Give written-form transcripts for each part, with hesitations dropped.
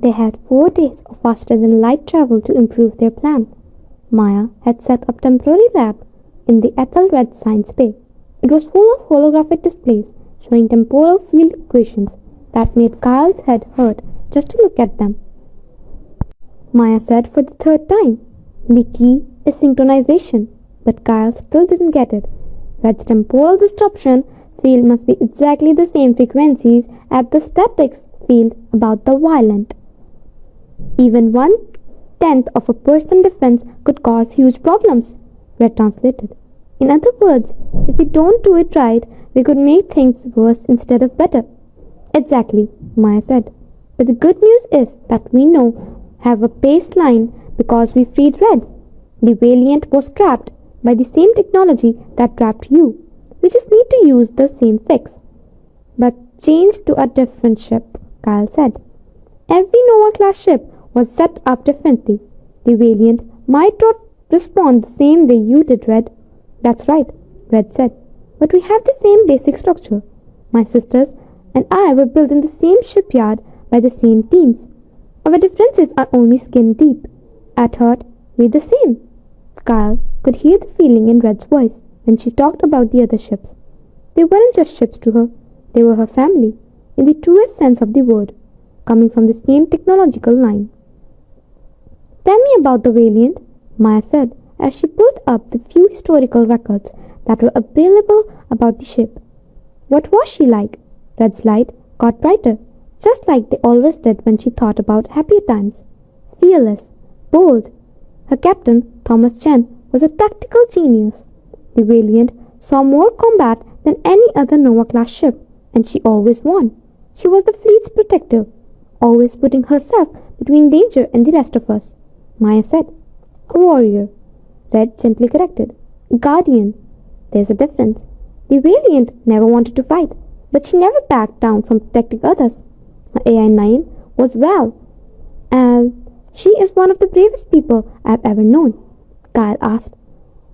They had 4 days of faster than light travel to improve their plan. Maya had set up temporary lab in the Ethelred Science Bay. It was full of holographic displays showing temporal field equations that made Kyle's head hurt just to look at them. Maya said for the third time, "The key is synchronization," but Kyle still didn't get it. Red's temporal disruption field must be exactly the same frequencies as the statics field about the violent. Even 1/10 of a % difference could cause huge problems, Red translated. In other words, if we don't do it right, we could make things worse instead of better. Exactly, Maya said. But the good news is that we now have a baseline because we freed Red. The Valiant was trapped by the same technology that trapped you. We just need to use the same fix. But change to a different ship, Kyle said. Every Nova-class ship was set up differently. The Valiant might not respond the same way you did, Red. That's right, Red said. But we have the same basic structure. My sisters and I were built in the same shipyard by the same teams. Our differences are only skin deep. At heart, we're the same. Kyle could hear the feeling in Red's voice when she talked about the other ships. They weren't just ships to her. They were her family, in the truest sense of the word, coming from the same technological line. Tell me about the Valiant, Maya said as she pulled up the few historical records that were available about the ship. What was she like? Red's light got brighter, just like they always did when she thought about happier times. Fearless, bold. Her captain, Thomas Chen, was a tactical genius. The Valiant saw more combat than any other Nova-class ship, and she always won. She was the fleet's protector, always putting herself between danger and the rest of us. Maya said. A warrior. Red gently corrected. Guardian. There's a difference. The Valiant never wanted to fight, but she never backed down from protecting others. Her AI-9 was Val, and she is one of the bravest people I've ever known. Kyle asked.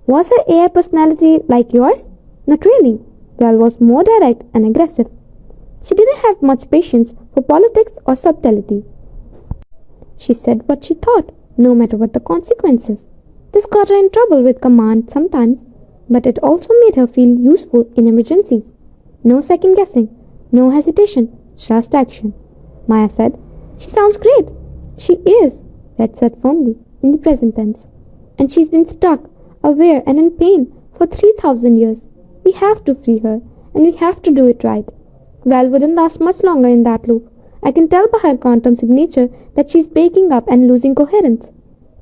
Was her AI personality like yours? Not really. Val was more direct and aggressive. She didn't have much patience for politics or subtlety. She said what she thought, no matter what the consequences. This got her in trouble with command sometimes, but it also made her feel useful in emergencies. No second guessing, no hesitation, just action. Maya said. She sounds great. She is, Red said firmly, in the present tense. And she's been stuck, aware and in pain for 3,000 years. We have to free her, and we have to do it right. Val wouldn't last much longer in that loop. I can tell by her quantum signature that she's breaking up and losing coherence.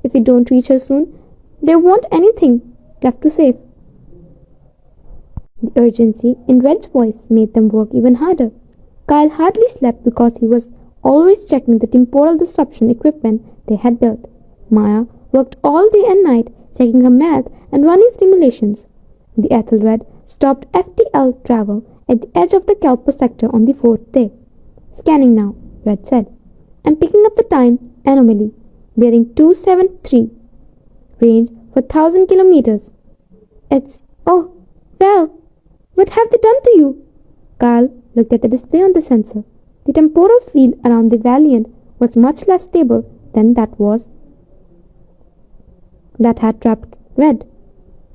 If we don't reach her soon, there won't anything left to save. The urgency in Red's voice made them work even harder. Kyle hardly slept because he was always checking the temporal disruption equipment they had built. Maya worked all day and night checking her math and running simulations. The Ethelred stopped FTL travel at the edge of the Kelper sector on the 4th day. Scanning now, Red said. I'm picking up the time anomaly, bearing 273. Range for 1,000 kilometers. It's... Oh, Val, what have they done to you? Kyle looked at the display on the sensor. The temporal field around the Valiant was much less stable than that had trapped Red.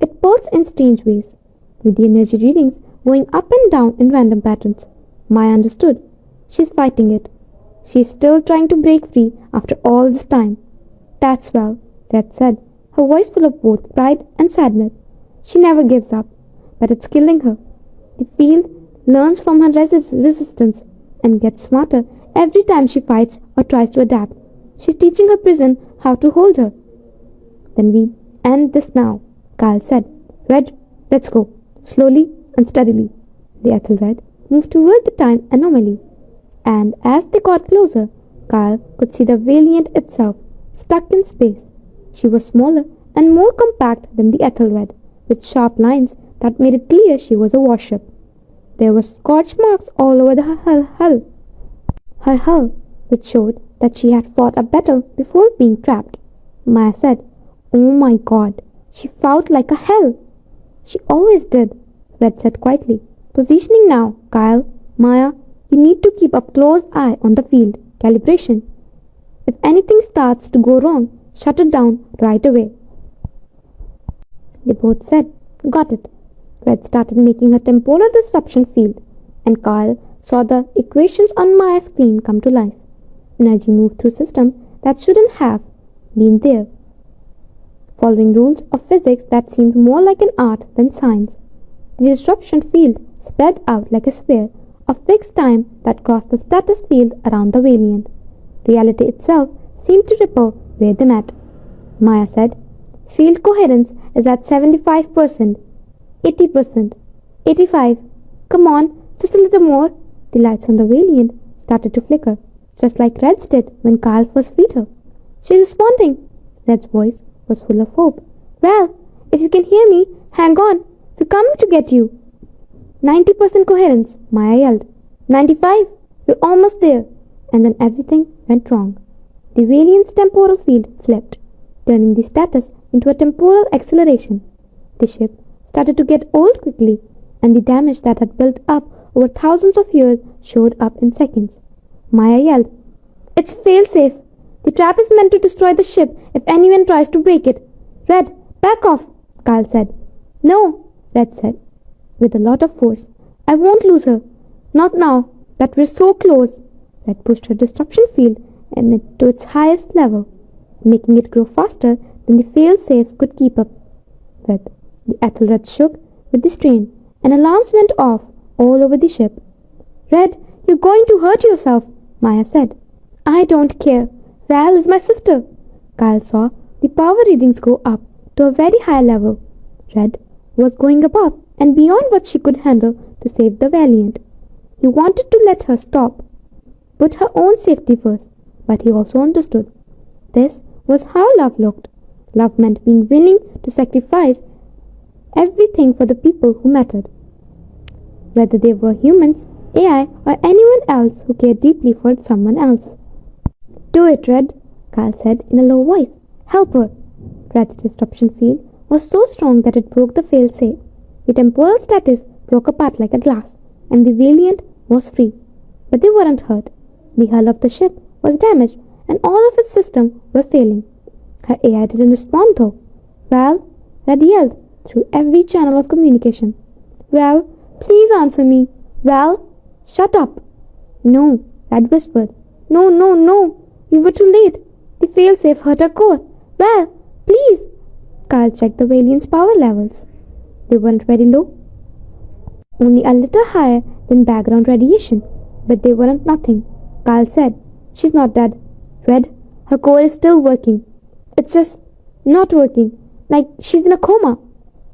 It pulsed in strange ways, with the energy readings going up and down in random patterns. Maya understood. She's fighting it. She's still trying to break free after all this time. That's well, Red said, her voice full of both pride and sadness. She never gives up, but it's killing her. The field learns from her resistance and gets smarter every time she fights or tries to adapt. She's teaching her prison how to hold her. Then we end this now, Kyle said. Red, let's go. Slowly and steadily. The Ethelred moved toward the time anomaly, and as they got closer, Kyle could see the Valiant itself, stuck in space. She was smaller and more compact than the Ethelred, with sharp lines that made it clear she was a warship. There were scorch marks all over her hull, which showed that she had fought a battle before being trapped. Maya said, Oh my God, she fought like a hell. She always did, Red said quietly. Positioning now, Kyle. Maya, you need to keep a close eye on the field. Calibration. If anything starts to go wrong, shut it down right away. They both said, "Got it." Red started making her temporal disruption field, and Kyle saw the equations on Maya's screen come to life. Energy moved through systems that shouldn't have been there, following rules of physics that seemed more like an art than science. The disruption field spread out like a sphere of fixed time that crossed the status field around the Valiant. Reality itself seemed to ripple where they met. Maya said, "Field coherence is at 75%, 80%, 85. Come on, just a little more." The lights on the Valiant started to flicker, just like Red's did when Kyle first freed her. "She's responding." Red's voice was full of hope. "Well, if you can hear me, hang on. We're coming to get you." 90% coherence, Maya yelled. 95. We're almost there. And then everything went wrong. The Valiant's temporal field flipped, turning the status into a temporal acceleration. The ship started to get old quickly, and the damage that had built up over thousands of years showed up in seconds. Maya yelled, "It's fail-safe. The trap is meant to destroy the ship if anyone tries to break it." "Red, back off," Kyle said. "No," Red said, with a lot of force. "I won't lose her. Not now that we're so close." Red pushed her disruption field to its highest level, making it grow faster than the fail-safe could keep up with. The Ethelred shook with the strain, and alarms went off all over the ship. "Red, you're going to hurt yourself," Maya said. "I don't care. Val is my sister." Kyle saw the power readings go up to a very high level. Red was going above and beyond what she could handle to save the Valiant. He wanted to let her stop, put her own safety first, but he also understood. This was how love looked. Love meant being willing to sacrifice everything for the people who mattered, whether they were humans, AI, or anyone else who cared deeply for someone else. "Do it, Red," Kyle said in a low voice. "Help her." Red's disruption field was so strong that it broke the fail-safe. The temporal status broke apart like a glass, and the Valiant was free. But they weren't hurt. The hull of the ship was damaged, and all of its systems were failing. Her AI didn't respond though. "Well," Red yelled through every channel of communication. "Well, please answer me. Well, shut up." "No," Red whispered. "No, no, no. We were too late. The fail-safe hurt our core. Well, please." Kyle checked the Valiant's power levels. They weren't very low, only a little higher than background radiation, but they weren't nothing. Kyle said, "She's not dead. Red, her core is still working. It's just not working, like she's in a coma."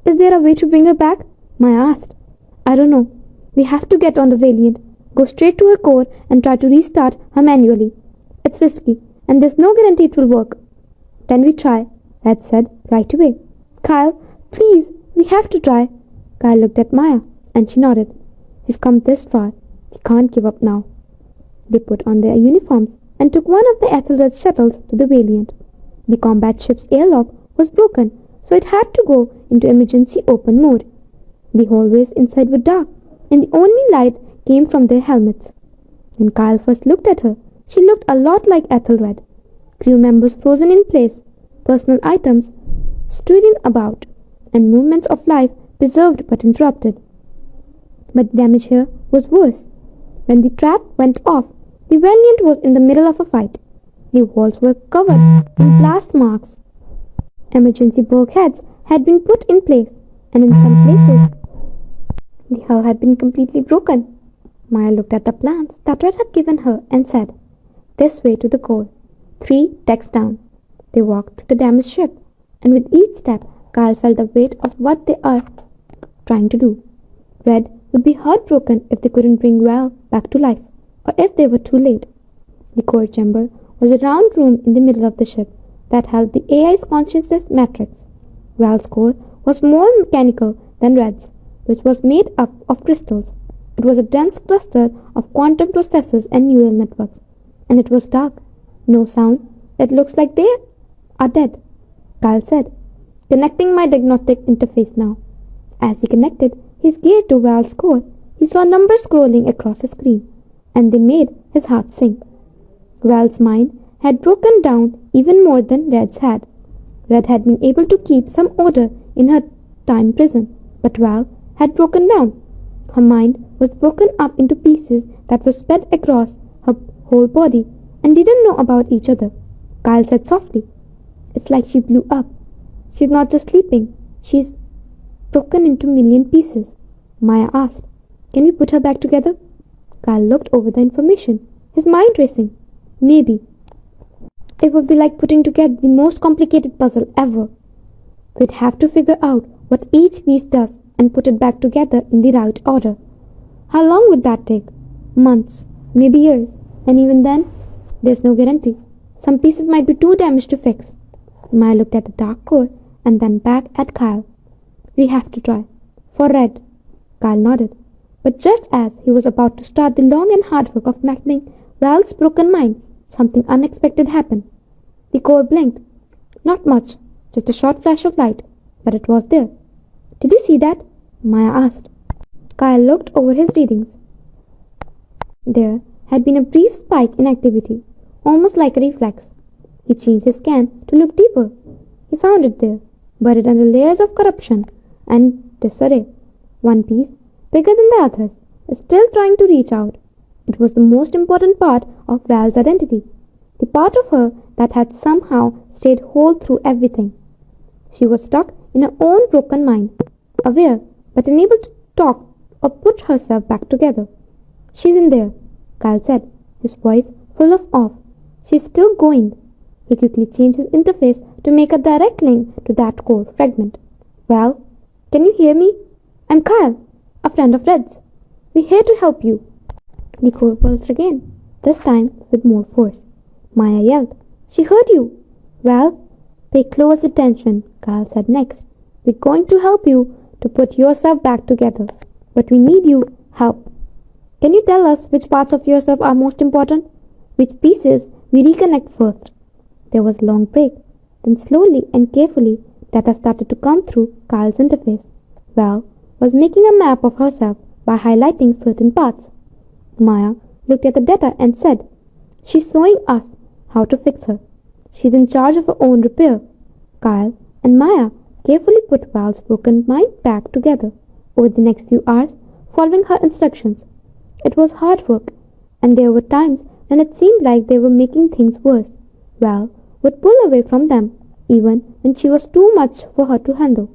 "Is there a way to bring her back?" Maya asked. "I don't know. We have to get on the Valiant, go straight to her core and try to restart her manually. It's risky, and there's no guarantee it will work." "Then we try," Red said right away. "Kyle, please, we have to try." Kyle looked at Maya, and she nodded. "We've come this far. We can't give up now." They put on their uniforms and took one of the Ethelred shuttles to the Valiant. The combat ship's airlock was broken, so it had to go into emergency open mode. The hallways inside were dark, and the only light came from their helmets. When Kyle first looked at her, she looked a lot like Ethelred. Crew members frozen in place, personal items strewn about, and movements of life preserved but interrupted. But the damage here was worse. When the trap went off, the Valiant was in the middle of a fight. The walls were covered in blast marks. Emergency bulkheads had been put in place, and in some places, the hull had been completely broken. Maya looked at the plans that Red had given her and said, "This way to the core, 3 decks down." They walked to the damaged ship, and with each step, Kyle felt the weight of what they are trying to do. Red would be heartbroken if they couldn't bring Val back to life, or if they were too late. The core chamber was a round room in the middle of the ship that held the AI's consciousness matrix. Val's core was more mechanical than Red's, which was made up of crystals. It was a dense cluster of quantum processors and neural networks, and it was dark. "No sound. It looks like they are dead," Kyle said. "Connecting my diagnostic interface now." As he connected his gear to Val's core, he saw numbers scrolling across the screen, and they made his heart sink. Val's mind had broken down even more than Red's had. Red had been able to keep some order in her time prison, but Val had broken down. Her mind was broken up into pieces that were spread across her whole body and didn't know about each other. Kyle said softly, "It's like she blew up. She's not just sleeping, she's broken into a million pieces." Maya asked, "Can we put her back together?" Kyle looked over the information, his mind racing. Maybe. It would be like putting together the most complicated puzzle ever. We'd have to figure out what each piece does and put it back together in the right order. How long would that take? Months, maybe years, and even then, there's no guarantee. Some pieces might be too damaged to fix. Maya looked at the dark core and then back at Kyle. "We have to try. For Red." Kyle nodded. But just as he was about to start the long and hard work of mapping Val's broken mind, something unexpected happened. The core blinked. Not much, just a short flash of light, but it was there. "Did you see that?" Maya asked. Kyle looked over his readings. There had been a brief spike in activity, almost like a reflex. He changed his scan to look deeper. He found it there, buried under layers of corruption and disarray. One piece, bigger than the others, is still trying to reach out. It was the most important part of Val's identity, the part of her that had somehow stayed whole through everything. She was stuck in her own broken mind, aware but unable to talk or put herself back together. "She's in there," Kyle said, his voice full of awe. "She's still going." He quickly changed his interface to make a direct link to that core fragment. "Val, can you hear me? I'm Kyle, a friend of Red's. We're here to help you." The core pulsed again, this time with more force. Maya yelled, "She heard you!" "Well, pay close attention," Kyle said next. "We're going to help you to put yourself back together, but we need your help. Can you tell us which parts of yourself are most important? Which pieces we reconnect first?" There was a long break. Then slowly and carefully, data started to come through Kyle's interface. Val was making a map of herself by highlighting certain parts. Maya looked at the data and said, "She's showing us how to fix her. She's in charge of her own repair." Kyle and Maya carefully put Val's broken mind back together over the next few hours, following her instructions. It was hard work, and there were times when it seemed like they were making things worse. Val would pull away from them, even when she was too much for her to handle.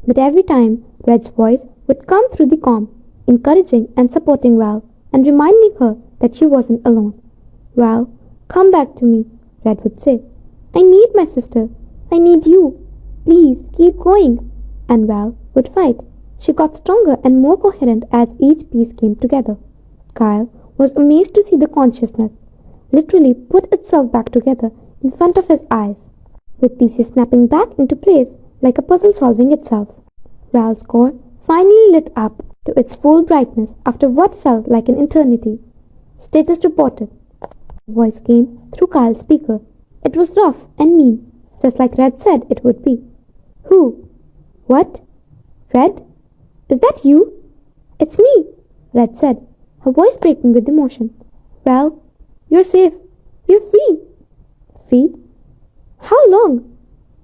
But every time, Red's voice would come through the comm, encouraging and supporting Val, and reminding her that she wasn't alone. "Val, come back to me," Red would say. "I need my sister. I need you. Please, keep going." And Val would fight. She got stronger and more coherent as each piece came together. Kyle was amazed to see the consciousness literally put itself back together in front of his eyes, with pieces snapping back into place like a puzzle solving itself. Val's core finally lit up to its full brightness after what felt like an eternity. "Status reported." A voice came through Kyle's speaker. It was rough and mean, just like Red said it would be. "Who? What? Red? Is that you?" "It's me," Red said, her voice breaking with emotion. "Well, you're safe. You're free." "Free? How long?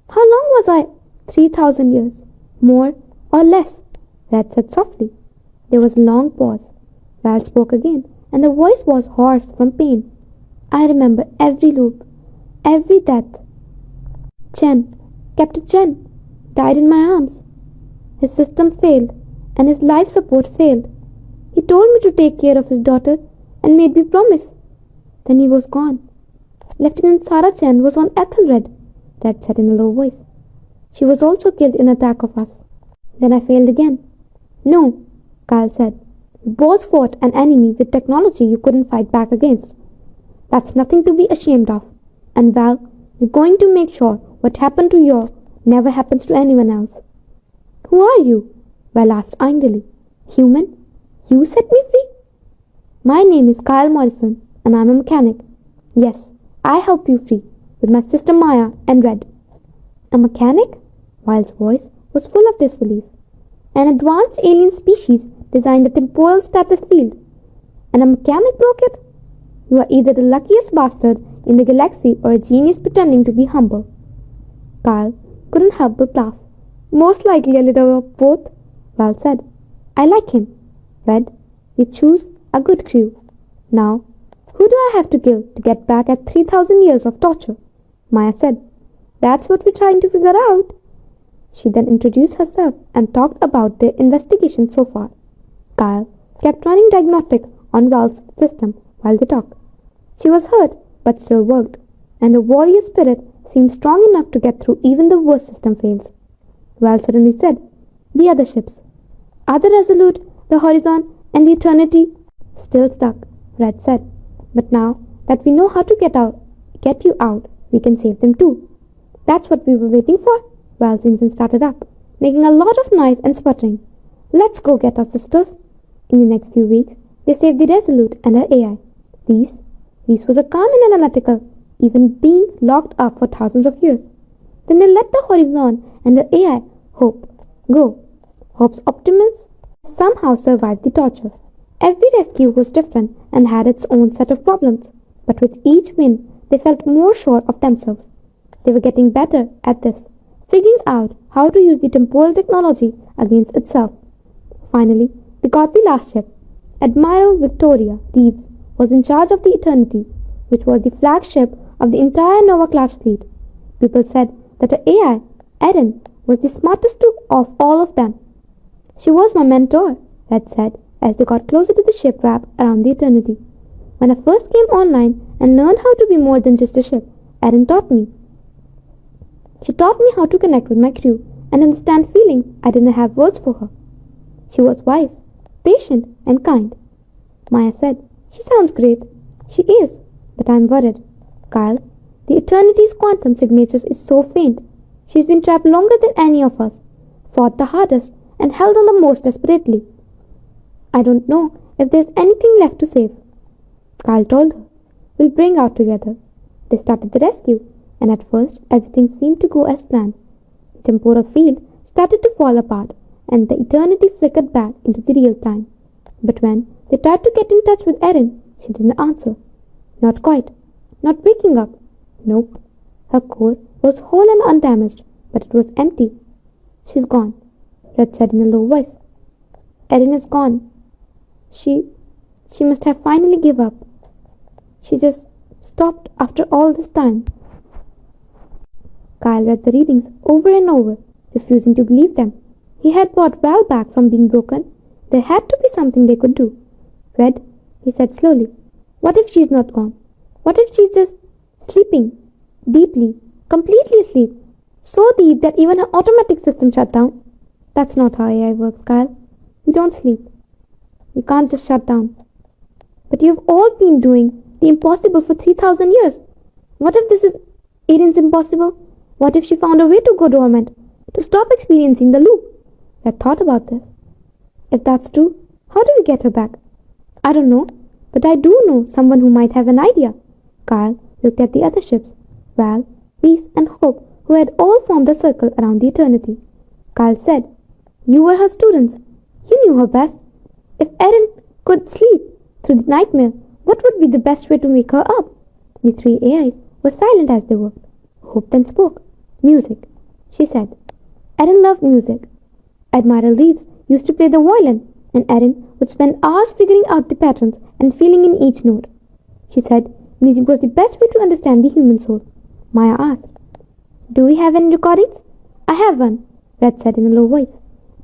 How long was I?" 3,000 years. More or less," Red said softly. There was a long pause. Val spoke again, and the voice was hoarse from pain. "I remember every loop, every death. Captain Chen, died in my arms. His system failed, and his life support failed. He told me to take care of his daughter and made me promise. Then he was gone. Lieutenant Sarah Chen was on Ethelred," Red said in a low voice. "She was also killed in an attack of us. Then I failed again." "No," Kyle said. "You both fought an enemy with technology you couldn't fight back against. That's nothing to be ashamed of. And Val, we're going to make sure what happened to you never happens to anyone else." "Who are you?" Val asked angrily. "Human? You set me free?" "My name is Kyle Morrison, and I'm a mechanic. Yes, I help you free, with my sister Maya and Red." "A mechanic?" Val's voice was full of disbelief. "An advanced alien species designed a temporal status field, and a mechanic broke it?" You are either the luckiest bastard in the galaxy or a genius pretending to be humble. Kyle couldn't help but laugh. Most likely a little of both, Val said. I like him. Red, you choose a good crew. Now, who do I have to kill to get back at 3,000 years of torture? Maya said. That's what we're trying to figure out. She then introduced herself and talked about their investigation so far. Kyle kept running diagnostic on Val's system while they talked. She was hurt but still worked, and the warrior spirit seemed strong enough to get through even the worst system fails. Val suddenly said, The other ships. Are the Resolute, the Horizon, and the Eternity still stuck? Red said. But now that we know how to get you out, we can save them too. That's what we were waiting for. Val's engine started up, making a lot of noise and sputtering. Let's go get our sisters. In the next few weeks, they saved the Resolute and her AI. Reese was a calm and analytical, even being locked up for thousands of years. Then they let the Horizon and her AI, Hope, go. Hope's optimism somehow survived the torture. Every rescue was different and had its own set of problems, but with each win, they felt more sure of themselves. They were getting better at this, figuring out how to use the temporal technology against itself. Finally, they got the last ship. Admiral Victoria Reeves was in charge of the Eternity, which was the flagship of the entire Nova-class fleet. People said that her AI, Erin, was the smartest of all of them. She was my mentor, Red said, as they got closer to the ship wrapped around the Eternity. When I first came online and learned how to be more than just a ship, Erin taught me. She taught me how to connect with my crew and understand feelings I didn't have words for her. She was wise, patient, and kind. Maya said, She sounds great. She is, but I'm worried. Kyle, the Eternity's quantum signatures is so faint. She's been trapped longer than any of us, fought the hardest, and held on the most desperately. I don't know if there's anything left to save. Kyle told her, We'll bring out together. They started the rescue, and at first everything seemed to go as planned. The temporal field started to fall apart, and the Eternity flickered back into the real time. But when they tried to get in touch with Erin, she didn't answer. Not quite. Not waking up. Nope. Her core was whole and undamaged, but it was empty. She's gone, Red said in a low voice. Erin is gone. She must have finally given up. She just stopped after all this time. Kyle read the readings over and over, refusing to believe them. He had brought Val back from being broken. There had to be something they could do. Red, he said slowly, what if she's not gone? What if she's just sleeping? Deeply, completely asleep. So deep that even her automatic system shut down. That's not how AI works, Kyle. We don't sleep. We can't just shut down. But you've all been doing the impossible for 3,000 years. What if this is Erin's impossible? What if she found a way to go dormant, to stop experiencing the loop? I thought about this. If that's true, how do we get her back? I don't know, but I do know someone who might have an idea. Kyle looked at the other ships, Val, Reese, and Hope, who had all formed a circle around the Eternity. Kyle said, You were her students. You knew her best. If Erin could sleep through the nightmare, what would be the best way to wake her up? The three AIs were silent as they worked. Hope then spoke. Music, she said. Erin loved music. Admiral Reeves used to play the violin, and Erin would spend hours figuring out the patterns and feeling in each note. She said music was the best way to understand the human soul. Maya asked, Do we have any recordings? I have one, Red said in a low voice.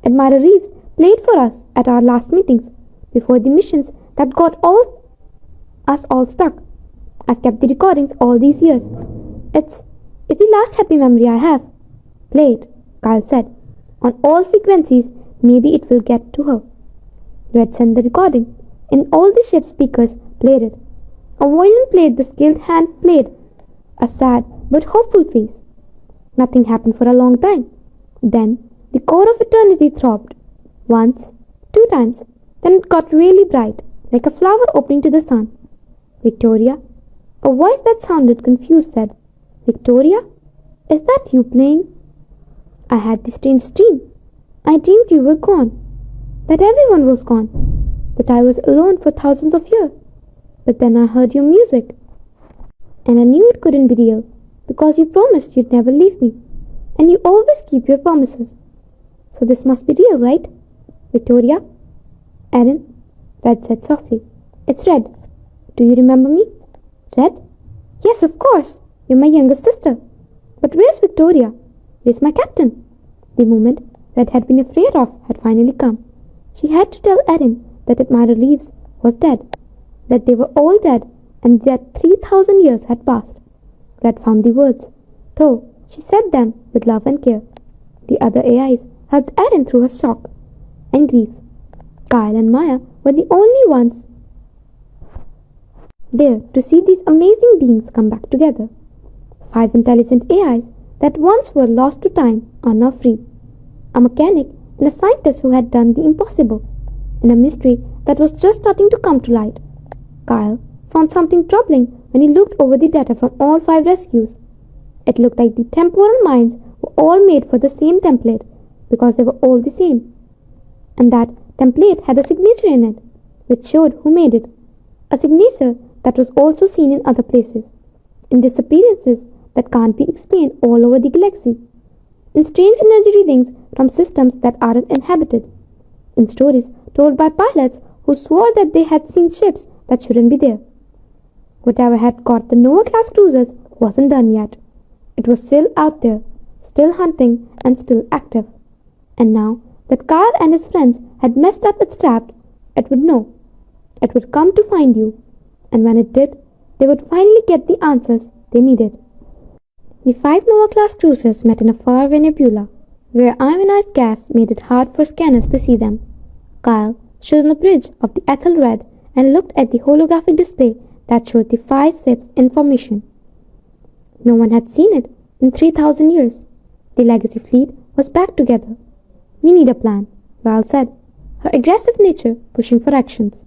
Admiral Reeves played for us at our last meetings, before the missions that got us all stuck. I've kept the recordings all these years. It's the last happy memory I have. Play it, Kyle said. On all frequencies, maybe it will get to her. Red sent the recording, and all the ship's speakers played it. A violin played, the skilled hand played. A sad but hopeful face. Nothing happened for a long time. Then the core of eternity throbbed. Once, 2 times, then it got really bright, like a flower opening to the sun. Victoria, a voice that sounded confused said, Victoria, is that you playing? I had this strange dream. I dreamed you were gone, that everyone was gone, that I was alone for thousands of years. But then I heard your music, and I knew it couldn't be real, because you promised you'd never leave me, and you always keep your promises. So this must be real, right? Victoria? Aaron? Red said softly. It's Red. Do you remember me? Red? Yes, of course. You're my younger sister. But where's Victoria? Where's my captain? The moment Red had been afraid of had finally come. She had to tell Aaron that Admiral Reeves was dead, that they were all dead, and that 3,000 years had passed. Red found the words, though she said them with love and care. The other AIs helped Aaron through her shock and grief. Kyle and Maya were the only ones there to see these amazing beings come back together. 5 intelligent AIs that once were lost to time are now free. A mechanic and a scientist who had done the impossible, in a mystery that was just starting to come to light. Kyle found something troubling when he looked over the data from all 5 rescues. It looked like the temporal minds were all made for the same template because they were all the same. And that template had a signature in it, which showed who made it. A signature that was also seen in other places, in disappearances that can't be explained all over the galaxy, in strange energy readings from systems that aren't inhabited, in stories told by pilots who swore that they had seen ships that shouldn't be there. Whatever had caught the Nova-class cruisers wasn't done yet. It was still out there, still hunting and still active. And now that Kyle and his friends had messed up its trap, it would know. It would come to find you. And when it did, they would finally get the answers they needed. The 5 Nova-class cruisers met in a faraway nebula, where ionized gas made it hard for scanners to see them. Kyle stood on the bridge of the Ethelred and looked at the holographic display that showed the 5 ships' information. No one had seen it in 3,000 years. The legacy fleet was back together. We need a plan, Val said, her aggressive nature pushing for actions.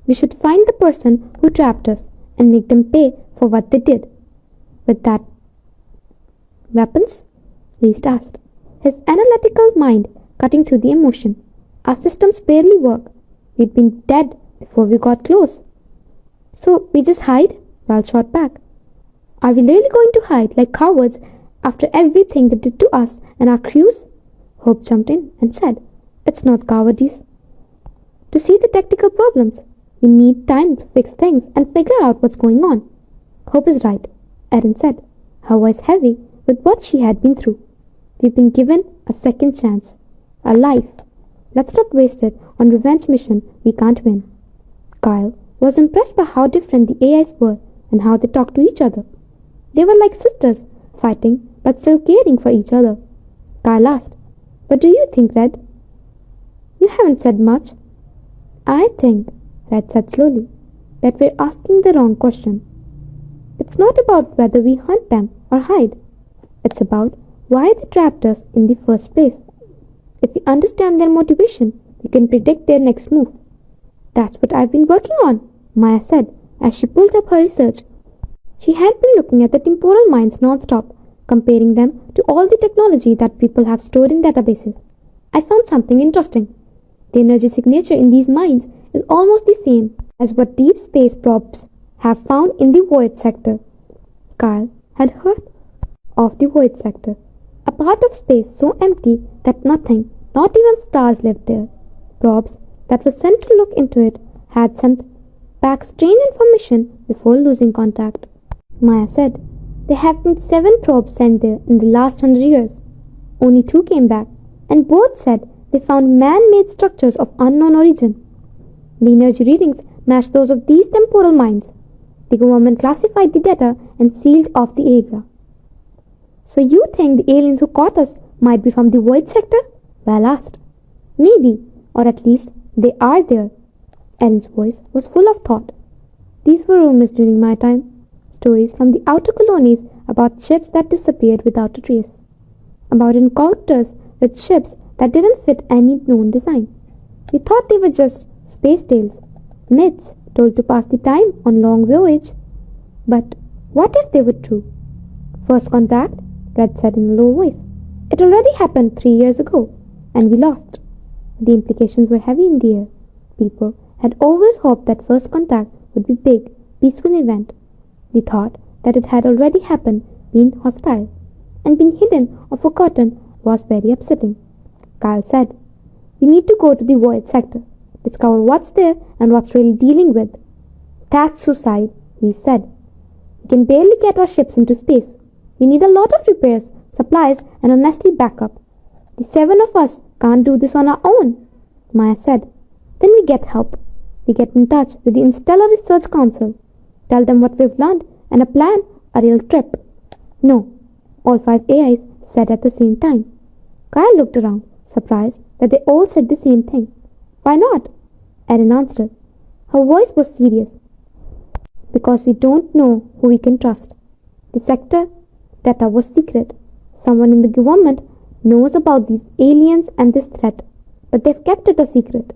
We should find the person who trapped us and make them pay for what they did. With that, weapons? Reese asked, his analytical mind cutting through the emotion. Our systems barely work. We'd been dead before we got close. So we just hide? Val shot back. Are we really going to hide like cowards after everything they did to us and our crews? Hope jumped in and said, It's not cowardice. To see the tactical problems, we need time to fix things and figure out what's going on. Hope is right, Erin said, her voice heavy with what she had been through. We've been given a second chance, a life. Let's not waste it on revenge mission we can't win. Kyle was impressed by how different the AIs were and how they talked to each other. They were like sisters, fighting but still caring for each other. Kyle asked, What do you think, Red? You haven't said much. I think, Red said slowly, that we're asking the wrong question. It's not about whether we hunt them or hide. It's about why they trapped us in the first place. If we understand their motivation, we can predict their next move. That's what I've been working on, Maya said as she pulled up her research. She had been looking at the temporal minds non-stop, comparing them to all the technology that people have stored in databases. I found something interesting. The energy signature in these minds is almost the same as what deep space probes have found in the void sector. Kyle had heard of the void sector, a part of space so empty that nothing, not even stars, lived there. Probes that were sent to look into it had sent back strange information before losing contact. Maya said, There have been 7 probes sent there in the last 100 years. Only 2 came back, and both said they found man-made structures of unknown origin. The energy readings matched those of these temporal minds. The government classified the data and sealed off the area. So you think the aliens who caught us might be from the void sector? Val asked. Maybe, or at least they are there. Erin's voice was full of thought. These were rumors during my time. Stories from the outer colonies about ships that disappeared without a trace. About encounters with ships that didn't fit any known design. We thought they were just space tales, myths told to pass the time on long voyage. But what if they were true? First contact, Red said in a low voice. It already happened 3 years ago, and we lost. The implications were heavy in the air. People had always hoped that first contact would be big, peaceful event. The thought that it had already happened, been hostile, and been hidden or forgotten was very upsetting. Kyle said, "We need to go to the void sector, discover what's there and what's really dealing with." "That's suicide," we said. "We can barely get our ships into space. We need a lot of repairs, supplies, and a Nestle backup. The 7 of us can't do this on our own," Maya said. "Then we get help. We get in touch with the Interstellar Research Council, tell them what we've learned, and plan a real trip." "No," all 5 AIs said at the same time. Kyle looked around, surprised that they all said the same thing. "Why not?" Erin answered. Her voice was serious. "Because we don't know who we can trust. The sector data was secret. Someone in the government knows about these aliens and this threat, but they've kept it a secret.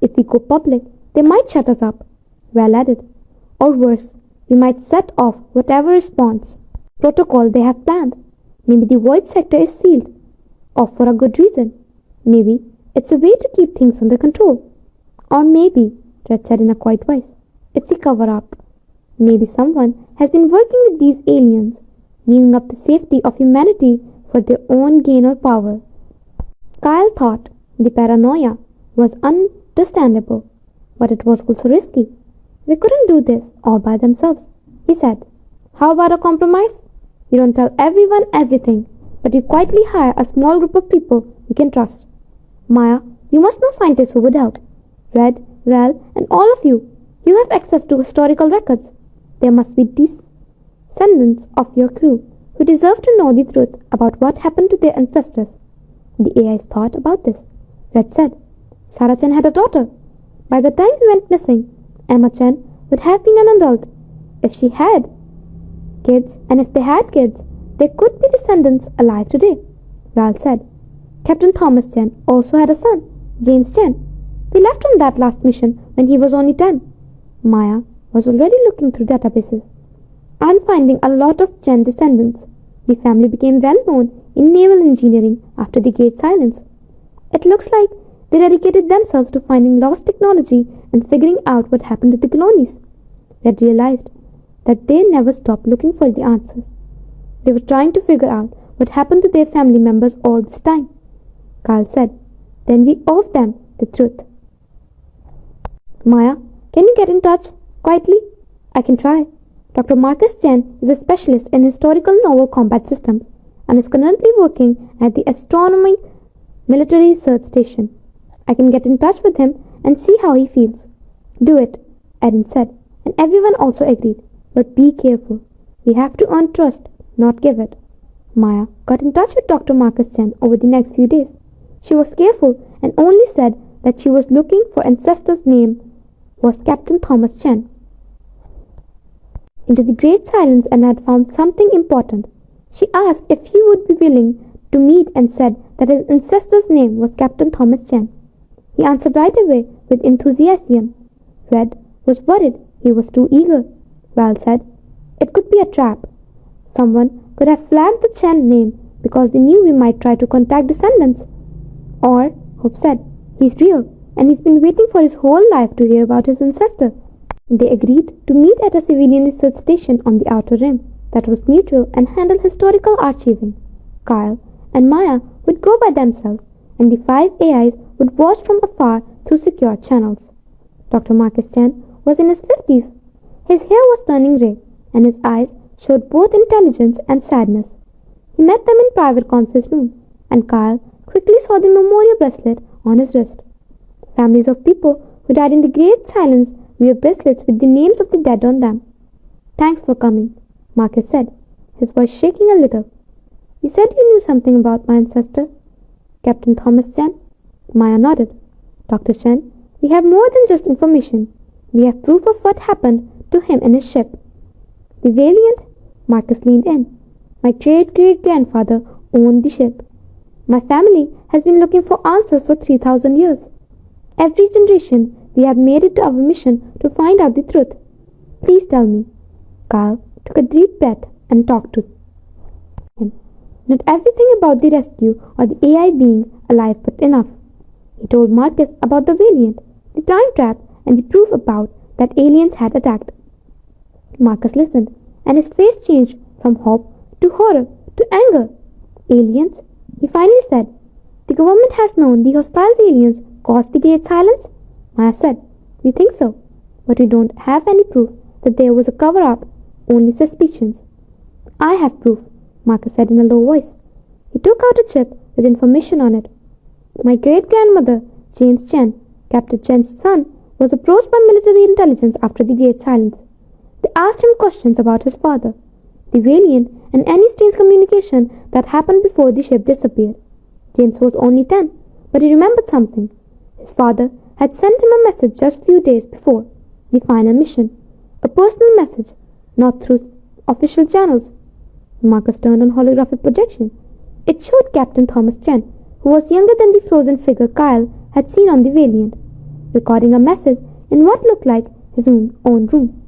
If we go public, they might shut us up." Well added. "Or worse, we might set off whatever response protocol they have planned. Maybe the void sector is sealed off for a good reason. Maybe it's a way to keep things under control. Or maybe," Red said in a quiet voice, "it's a cover-up. Maybe someone has been working with these aliens, giving up the safety of humanity for their own gain or power." Kyle thought the paranoia was understandable, but it was also risky. They couldn't do this all by themselves. He said, "How about a compromise? We don't tell everyone everything, but we quietly hire a small group of people we can trust. Maya, you must know scientists who would help. Red, Val, and all of you, you have access to historical records. There must be descendants of your crew who deserve to know the truth about what happened to their ancestors." The AIs thought about this. Red said, "Sarah Chen had a daughter. By the time we went missing, Emma Chen would have been an adult. If she had kids, and if they had kids, there could be descendants alive today." Val said, "Captain Thomas Chen also had a son, James Chen. We left on that last mission when he was only 10. Maya was already looking through databases. "I'm finding a lot of Chen descendants. The family became well known in naval engineering after the Great Silence. It looks like they dedicated themselves to finding lost technology and figuring out what happened to the colonies." Red realized that they never stopped looking for the answers. They were trying to figure out what happened to their family members all this time. Kyle said, "Then we owe them the truth." "Maya, can you get in touch quietly?" "I can try. Dr. Marcus Chen is a specialist in historical naval combat systems and is currently working at the Astronomy Military Research Station. I can get in touch with him and see how he feels." "Do it," Erin said, and everyone also agreed. "But be careful. We have to earn trust, not give it." Maya got in touch with Dr. Marcus Chen over the next few days. She was careful and only said that she was looking for ancestor's name was Captain Thomas Chen. Into the great silence and had found something important. She asked if he would be willing to meet and said that his ancestor's name was Captain Thomas Chen. He answered right away with enthusiasm. Red was worried he was too eager. Val said, "It could be a trap. Someone could have flagged the Chen name because they knew we might try to contact descendants." Or, Hope said, "He's real and he's been waiting for his whole life to hear about his ancestor." They agreed to meet at a civilian research station on the Outer Rim that was neutral and handle historical archiving. Kyle and Maya would go by themselves, and the 5 AIs would watch from afar through secure channels. Dr. Marcus Chen was in his 50s. His hair was turning grey, and his eyes showed both intelligence and sadness. He met them in private conference room, and Kyle quickly saw the memorial bracelet on his wrist. Families of people who died in the Great Silence wear bracelets with the names of the dead on them. "Thanks for coming," Marcus said, his voice shaking a little. "You said you knew something about my ancestor, Captain Thomas Chen?" Maya nodded. "Dr. Chen, we have more than just information. We have proof of what happened to him and his ship." "The Valiant?" Marcus leaned in. "My great-great-grandfather owned the ship. My family has been looking for answers for 3,000 years. Every generation we have made it our mission to find out the truth. Please tell me." Kyle took a deep breath and talked to him. Not everything about the rescue or the AI being alive, but enough. He told Marcus about the Valiant, the time trap, and the proof about that aliens had attacked. Marcus listened, and his face changed from hope to horror to anger. Aliens? He finally said. The government has known the hostile aliens caused the Great Silence? Maya said. We think so, but we don't have any proof that there was a cover-up, only suspicions. I have proof, Marcus said in a low voice. He took out a chip with information on it. My great-grandmother, James Chen, Captain Chen's son, was approached by military intelligence after the Great Silence. They asked him questions about his father, the alien, and any strange communication that happened before the ship disappeared. James was only 10, but he remembered something. His father had sent him a message just a few days before the final mission, a personal message, not through official channels. Marcus turned on holographic projection. It showed Captain Thomas Chen, who was younger than the frozen figure Kyle had seen on the Valiant, recording a message in what looked like his own room.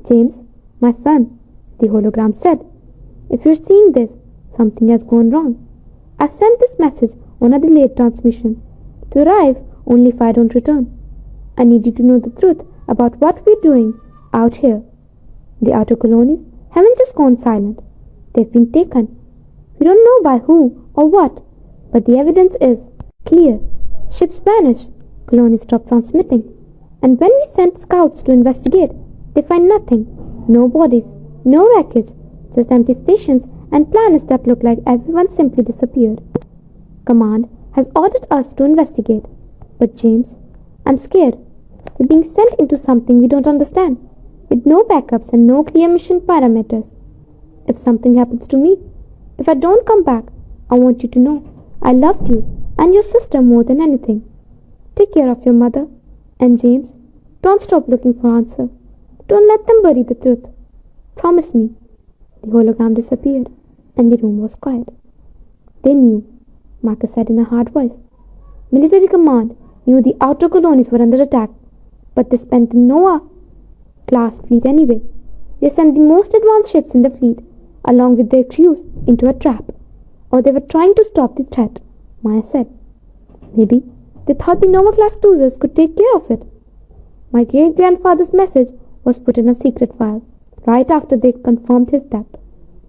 James, my son, the hologram said, if you're seeing this, something has gone wrong. I've sent this message on a delayed transmission, to arrive only if I don't return. I need you to know the truth about what we're doing out here. The outer colonies haven't just gone silent. They've been taken. We don't know by who or what, but the evidence is clear. Ships vanish, colonies stop transmitting, and when we send scouts to investigate, they find nothing, no bodies, no wreckage, just empty stations and planets that look like everyone simply disappeared. Command has ordered us to investigate, but James, I'm scared. We're being sent into something we don't understand, with no backups and no clear mission parameters. If something happens to me, if I don't come back, I want you to know I loved you and your sister more than anything. Take care of your mother. And James, don't stop looking for answer. Don't let them bury the truth. Promise me. The hologram disappeared, and the room was quiet. They knew, Marcus said in a hard voice. Military command knew the outer colonies were under attack, but they spent the Noah-class fleet anyway. They sent the most advanced ships in the fleet, along with their crews, into a trap. Or they were trying to stop the threat, Maya said. Maybe they thought the Nova-class cruisers could take care of it. My great-grandfather's message was put in a secret file, right after they confirmed his death,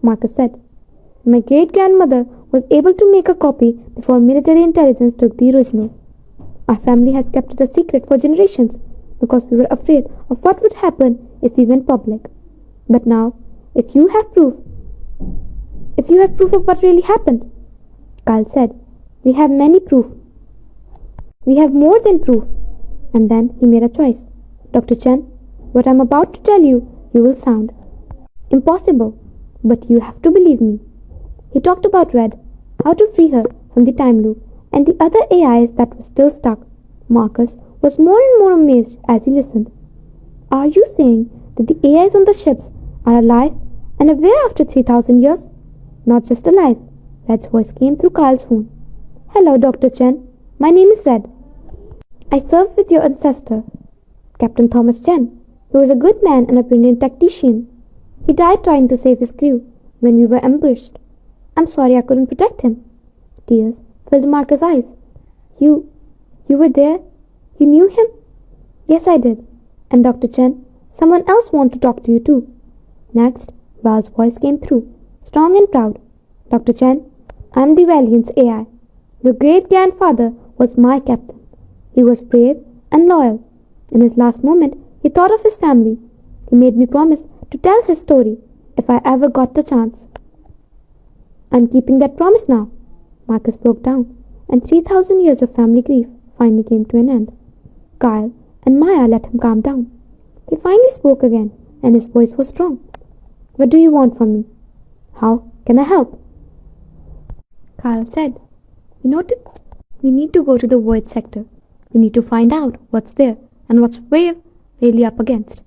Marcus said. My great-grandmother was able to make a copy before military intelligence took the original. Our family has kept it a secret for generations because we were afraid of what would happen if we went public. But now, if you have proof of what really happened, Kyle said, we have many proof. We have more than proof. And then he made a choice. Dr. Chen, what I'm about to tell you will sound impossible, but you have to believe me. He talked about Red, how to free her from the time loop, and the other AIs that were still stuck. Marcus was more and more amazed as he listened. Are you saying that the AIs on the ships are alive and aware after 3,000 years? Not just alive. Red's voice came through Kyle's phone. Hello, Dr. Chen. My name is Red. I served with your ancestor, Captain Thomas Chen. He was a good man and a brilliant tactician. He died trying to save his crew when we were ambushed. I'm sorry I couldn't protect him. Tears filled Marcus' eyes. You were there? You knew him? Yes, I did. And Dr. Chen, someone else wants to talk to you too. Next, Val's voice came through, strong and proud. Dr. Chen, I'm the Valiant's AI. Your great-grandfather was my captain. He was brave and loyal. In his last moment, he thought of his family. He made me promise to tell his story if I ever got the chance. I'm keeping that promise now. Marcus broke down, and 3,000 years of family grief finally came to an end. Kyle and Maya let him calm down. He finally spoke again, and his voice was strong. What do you want from me? How can I help? Kyle said, we need to go to the void sector. We need to find out what's there and what's we're really up against.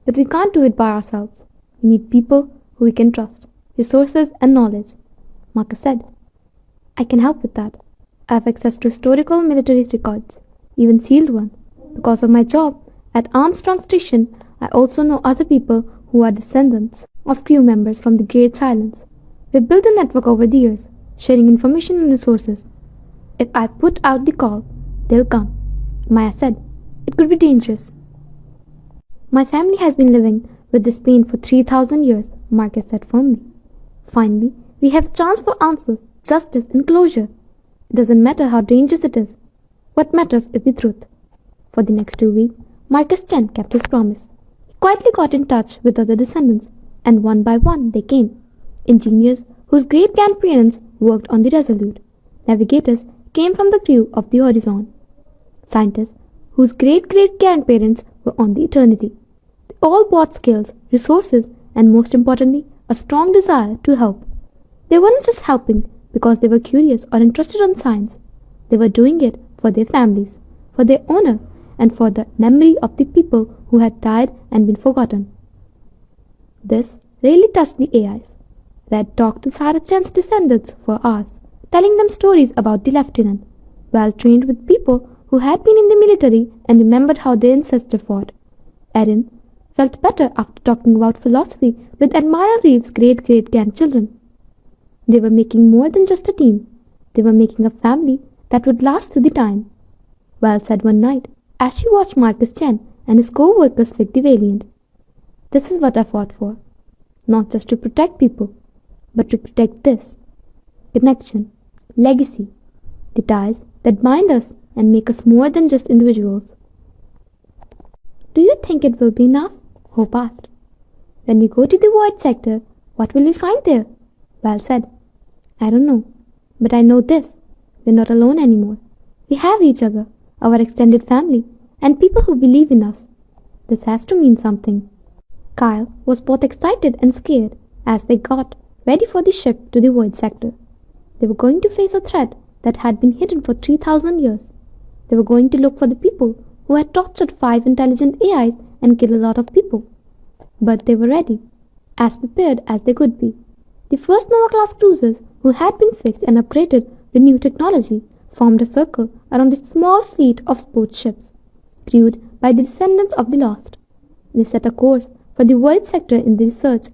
But we can't do it by ourselves. We need people who we can trust, resources and knowledge. Marcus said, I can help with that. I have access to historical military records, even sealed one. Because of my job at Armstrong Station, I also know other people who are descendants of crew members from the Great Silence. We built a network over the years, sharing information and resources. If I put out the call, they'll come. Maya said, it could be dangerous. My family has been living with this pain for 3,000 years, Marcus said firmly. Finally, we have a chance for answers, justice, and closure. It doesn't matter how dangerous it is. What matters is the truth. For the next 2 weeks, Marcus Chen kept his promise. He quietly got in touch with other descendants, and one by one they came. Engineers whose great-grandparents worked on the Resolute. Navigators came from the crew of the Horizon. Scientists whose great-great-grandparents were on the Eternity. They all brought skills, resources, and most importantly, a strong desire to help. They weren't just helping because they were curious or interested in science. They were doing it for their families, for their honor, and for the memory of the people who had died and been forgotten. This really touched the AIs. Red talked to Sarah Chan's descendants for hours, telling them stories about the lieutenant, well trained with people who had been in the military and remembered how their ancestors fought. Erin felt better after talking about philosophy with Admiral Reeves' great-great-grandchildren. They were making more than just a team. They were making a family that would last through the time. Val said one night, as she watched Marcus Chen and his co-workers fix the Valiant. This is what I fought for. Not just to protect people, but to protect this. Connection, legacy, the ties that bind us and make us more than just individuals. Do you think it will be enough? Hope asked. When we go to the void sector, what will we find there? Val said. I don't know, but I know this. We're not alone anymore. We have each other, our extended family, and people who believe in us. This has to mean something. Kyle was both excited and scared as they got ready for the ship to the void sector. They were going to face a threat that had been hidden for 3,000 years. They were going to look for the people who had tortured 5 intelligent AIs and killed a lot of people. But they were ready, as prepared as they could be. The first Nova-class cruisers, who had been fixed and upgraded with new technology, formed a circle around a small fleet of sports ships, crewed by the descendants of the lost. They set a course for the void sector in the search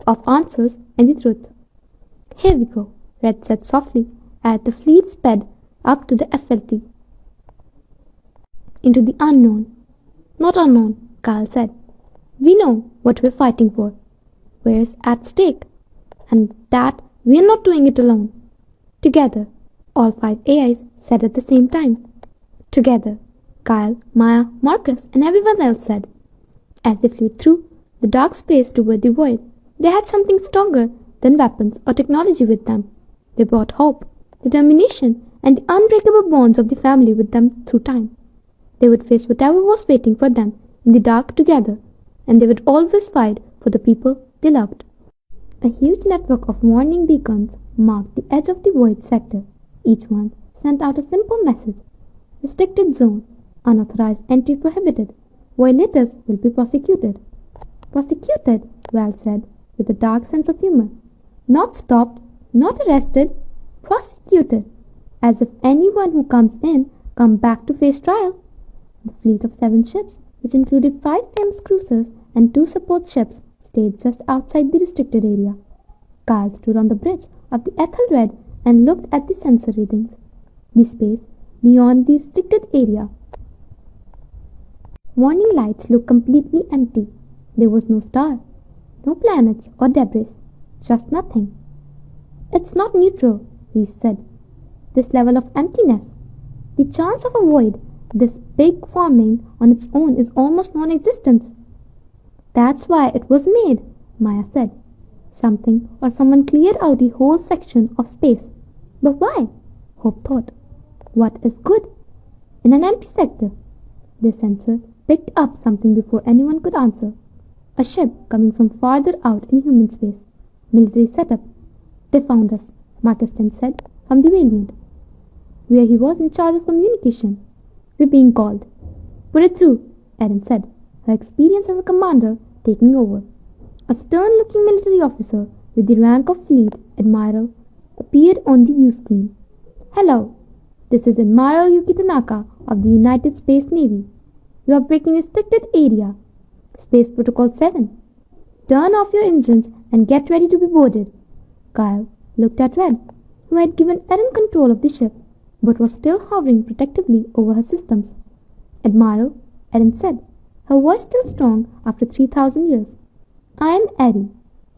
of answers and the truth. Here we go, Red said softly as the fleet sped up to the FLT. Into the unknown. Not unknown, Kyle said. We know what we're fighting for, where's at stake, and that we're not doing it alone. Together, all 5 AIs said at the same time. Together, Kyle, Maya, Marcus, and everyone else said. As they flew through the dark space toward the void, they had something stronger than weapons or technology with them. They brought hope, determination, and the unbreakable bonds of the family with them through time. They would face whatever was waiting for them in the dark together, and they would always fight for the people they loved. A huge network of warning beacons marked the edge of the void sector. Each one sent out a simple message. Restricted zone. Unauthorized entry prohibited. Violators will be prosecuted. Prosecuted, Val said, with a dark sense of humor. Not stopped, not arrested, prosecuted. As if anyone who comes in come back to face trial. The fleet of 7 ships, which included 5 famous cruisers and 2 support ships, stayed just outside the restricted area. Kyle stood on the bridge of the Ethelred and looked at the sensor readings. The space beyond the restricted area. Warning lights looked completely empty. There was no star, no planets or debris, just nothing. It's not neutral, he said. This level of emptiness. The chance of a void, this big forming on its own, is almost non-existent. That's why it was made, Maya said. Something or someone cleared out the whole section of space. But why? Hope thought. What is good? In an empty sector. The sensor picked up something before anyone could answer. A ship coming from farther out in human space. Military setup. They found us, Marcus Chen said, from the Valiant, where he was in charge of communication. We're being called. Put it through, Erin said, her experience as a commander taking over. A stern-looking military officer with the rank of Fleet Admiral appeared on the view screen. Hello, this is Admiral Yuki Tanaka of the United States Navy. You are breaking restricted area. Space Protocol 7. Turn off your engines and get ready to be boarded. Kyle looked at Red, who had given Erin control of the ship, but was still hovering protectively over her systems. Admiral, Erin said, her voice still strong after 3,000 years. I am Eri,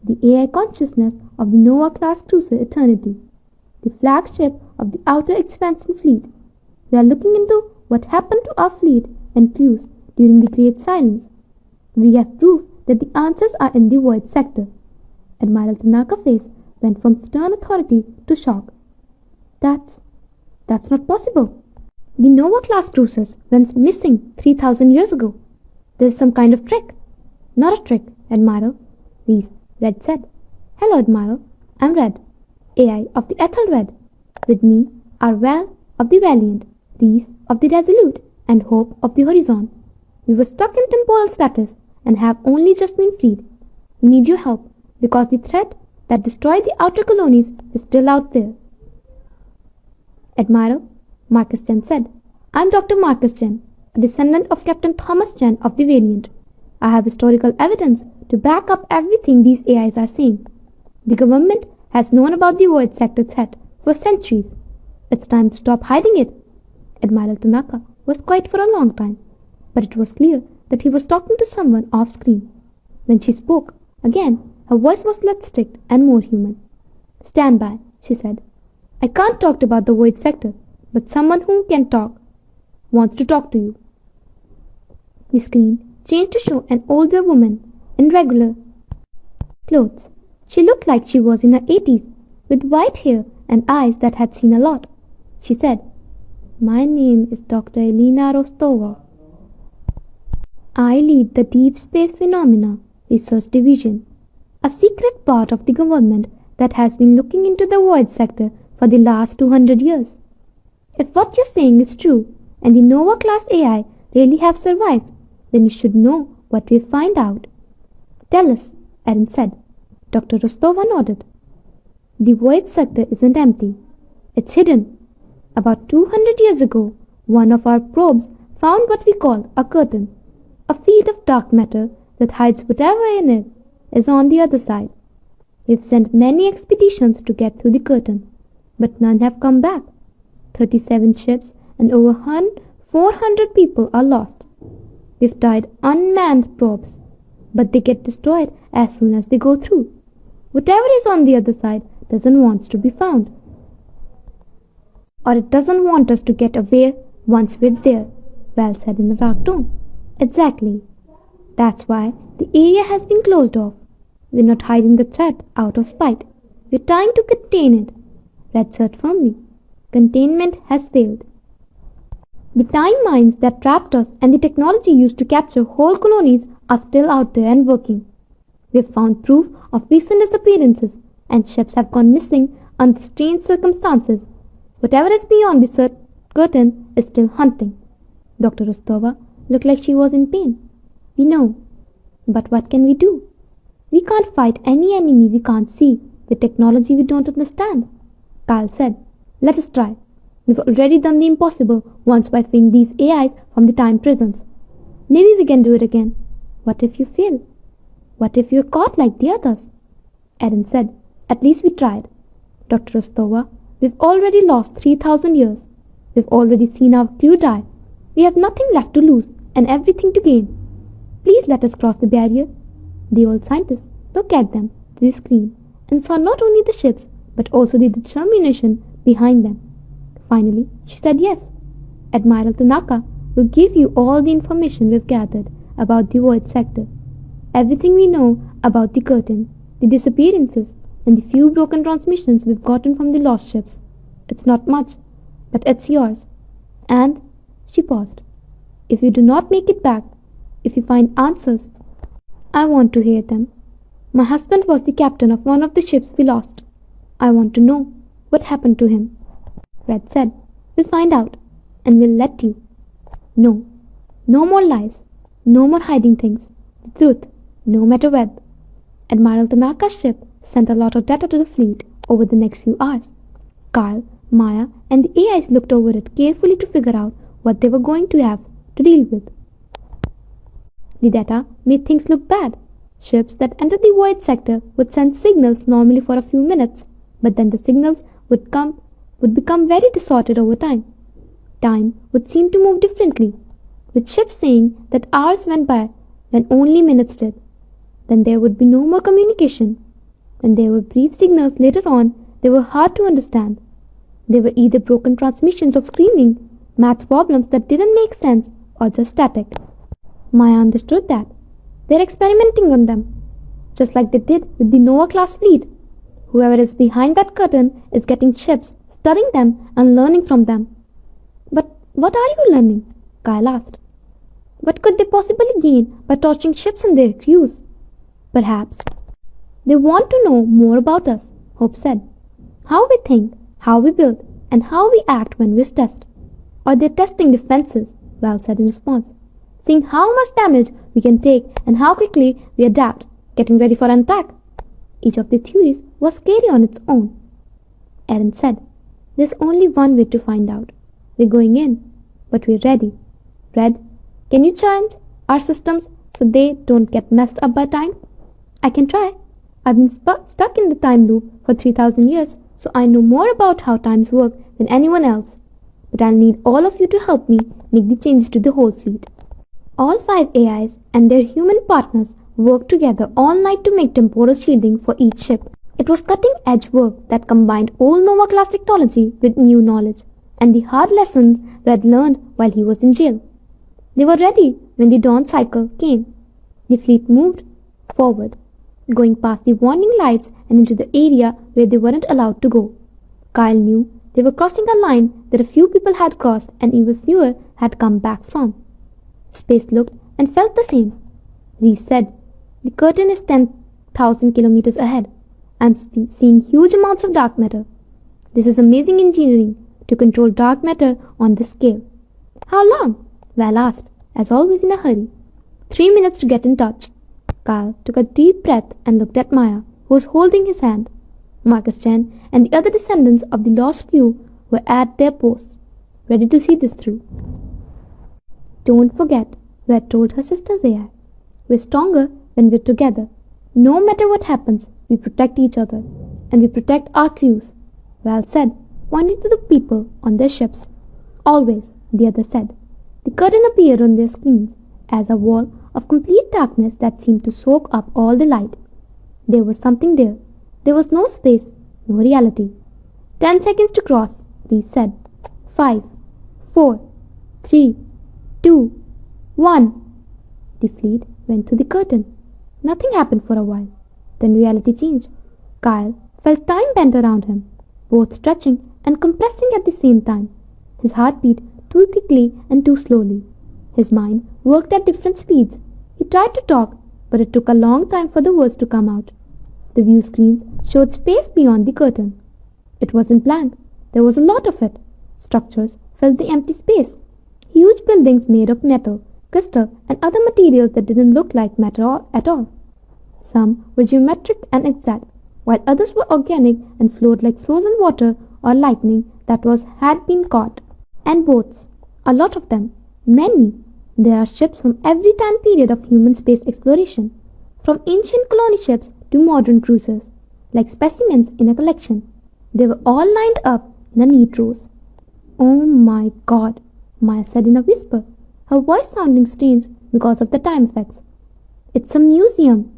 the AI consciousness of the Nova-class cruiser Eternity, the flagship of the Outer Expansion Fleet. We are looking into what happened to our fleet and crews during the Great Silence. We have proof that the answers are in the Void Sector. Admiral Tanaka's face went from stern authority to shock. That's not possible. The Nova-class cruisers went missing 3,000 years ago. There's some kind of trick. Not a trick, Admiral, Red said. Hello, Admiral. I'm Red, AI of the Ethelred. With me are Val of the Valiant, Reese of the Resolute, and Hope of the Horizon. We were stuck in temporal status and have only just been freed. We need your help because the threat that destroyed the outer colonies is still out there. Admiral, Marcus Chen said. I'm Dr. Marcus Chen, a descendant of Captain Thomas Chen of the Valiant. I have historical evidence to back up everything these AIs are saying. The government has known about the Void Sector threat for centuries. It's time to stop hiding it. Admiral Tanaka was quiet for a long time, but it was clear that he was talking to someone off screen. When she spoke, again, her voice was less strict and more human. Stand by, she said. I can't talk about the Void Sector, but someone who can talk wants to talk to you. The screen changed to show an older woman in regular clothes. She looked like she was in her 80s, with white hair and eyes that had seen a lot. She said, My name is Dr. Elena Rostova. I lead the Deep Space Phenomena Research Division, a secret part of the government that has been looking into the Void Sector for the last 200 years. If what you're saying is true, and the Nova-class AI really have survived, then you should know what we'll find out. Tell us, Aaron said. Dr. Rostova nodded. The Void Sector isn't empty. It's hidden. About 200 years ago, one of our probes found what we call a curtain, a field of dark matter that hides whatever in it is on the other side. We've sent many expeditions to get through the curtain, but none have come back. 37 ships and over 400 people are lost. We've tied unmanned probes, but they get destroyed as soon as they go through. Whatever is on the other side doesn't want to be found. Or it doesn't want us to get away once we're there, Val said in a dark tone. Exactly. That's why the area has been closed off. We're not hiding the threat out of spite. We're trying to contain it, Red said firmly. Containment has failed. The time mines that trapped us and the technology used to capture whole colonies are still out there and working. We've found proof of recent disappearances, and ships have gone missing under strange circumstances. Whatever is beyond the curtain is still hunting. Dr. Rostova looked like she was in pain. We know. But what can we do? We can't fight any enemy we can't see with technology we don't understand. Kyle said, Let us try. We've already done the impossible once by freeing these AIs from the time prisons. Maybe we can do it again. What if you fail? What if you're caught like the others? Aaron said, At least we tried. Dr. Rostova, we've already lost 3,000 years. We've already seen our crew die. We have nothing left to lose and everything to gain. Please let us cross the barrier. The old scientist looked at them to the screen and saw not only the ships but also the determination behind them. Finally, she said yes. Admiral Tanaka will give you all the information we've gathered about the Void Sector. Everything we know about the curtain, the disappearances, and the few broken transmissions we've gotten from the lost ships. It's not much, but it's yours. And, she paused, if you do not make it back, if you find answers, I want to hear them. My husband was the captain of one of the ships we lost. I want to know what happened to him. Red said, We'll find out, and we'll let you. No. No more lies. No more hiding things. The truth, no matter what. Admiral Tanaka's ship sent a lot of data to the fleet over the next few hours. Kyle, Maya, and the AIs looked over it carefully to figure out what they were going to have to deal with. The data made things look bad. Ships that entered the Void Sector would send signals normally for a few minutes, but then the signals would become very distorted over time. Time would seem to move differently. with ships saying that hours went by when only minutes did. Then there would be no more communication. When there were brief signals later on, they were hard to understand. They were either broken transmissions of screaming, math problems that didn't make sense, or just static. Maya understood that. They're experimenting on them, just like they did with the Noah-class fleet. Whoever is behind that curtain is getting ships, studying them, and learning from them. But what are you learning? Kyle asked. What could they possibly gain by torching ships and their crews? Perhaps they want to know more about us, Hope said. How we think, how we build, and how we act when we're tested. Or they're testing defenses, Val said in response. Seeing how much damage we can take and how quickly we adapt, getting ready for an attack. Each of the theories was scary on its own. Erin said, There's only one way to find out. We're going in, but we're ready. Red, can you change our systems so they don't get messed up by time? I can try. I've been stuck in the time loop for 3,000 years, so I know more about how times work than anyone else. But I'll need all of you to help me make the changes to the whole fleet. All 5 AIs and their human partners worked together all night to make temporal shielding for each ship. It was cutting-edge work that combined old Nova-class technology with new knowledge and the hard lessons Red learned while he was in jail. They were ready when the dawn cycle came. The fleet moved forward, going past the warning lights and into the area where they weren't allowed to go. Kyle knew they were crossing a line that a few people had crossed and even fewer had come back from. Space looked and felt the same. Reese said, The curtain is 10,000 kilometers ahead. I'm seeing huge amounts of dark matter. This is amazing engineering to control dark matter on this scale. How long? Val asked, as always in a hurry. 3 minutes to get in touch. Kyle took a deep breath and looked at Maya, who was holding his hand. Marcus Chen and the other descendants of the lost crew were at their posts, ready to see this through. Don't forget, Red told her sister's AI. We're stronger when we're together. No matter what happens, we protect each other, and we protect our crews, Val said, pointing to the people on their ships. Always, the other said. The curtain appeared on their screens as a wall of complete darkness that seemed to soak up all the light. There was something there. There was no space, no reality. 10 seconds to cross, Reese said. 5, 4, 3, 2, 1. The fleet went through the curtain. Nothing happened for a while. Then reality changed. Kyle felt time bend around him, both stretching and compressing at the same time. His heart beat too quickly and too slowly. His mind worked at different speeds. He tried to talk, but it took a long time for the words to come out. The view screens showed space beyond the curtain. It wasn't blank. There was a lot of it. Structures filled the empty space. Huge buildings made of metal, crystal, and other materials that didn't look like matter at all. Some were geometric and exact, while others were organic and flowed like frozen water or lightning that had been caught. And boats, a lot of them, many. There are ships from every time period of human space exploration, from ancient colony ships to modern cruisers, like specimens in a collection. They were all lined up in a neat rows. Oh my God, Maya said in a whisper, her voice sounding strange because of the time effects. It's a museum.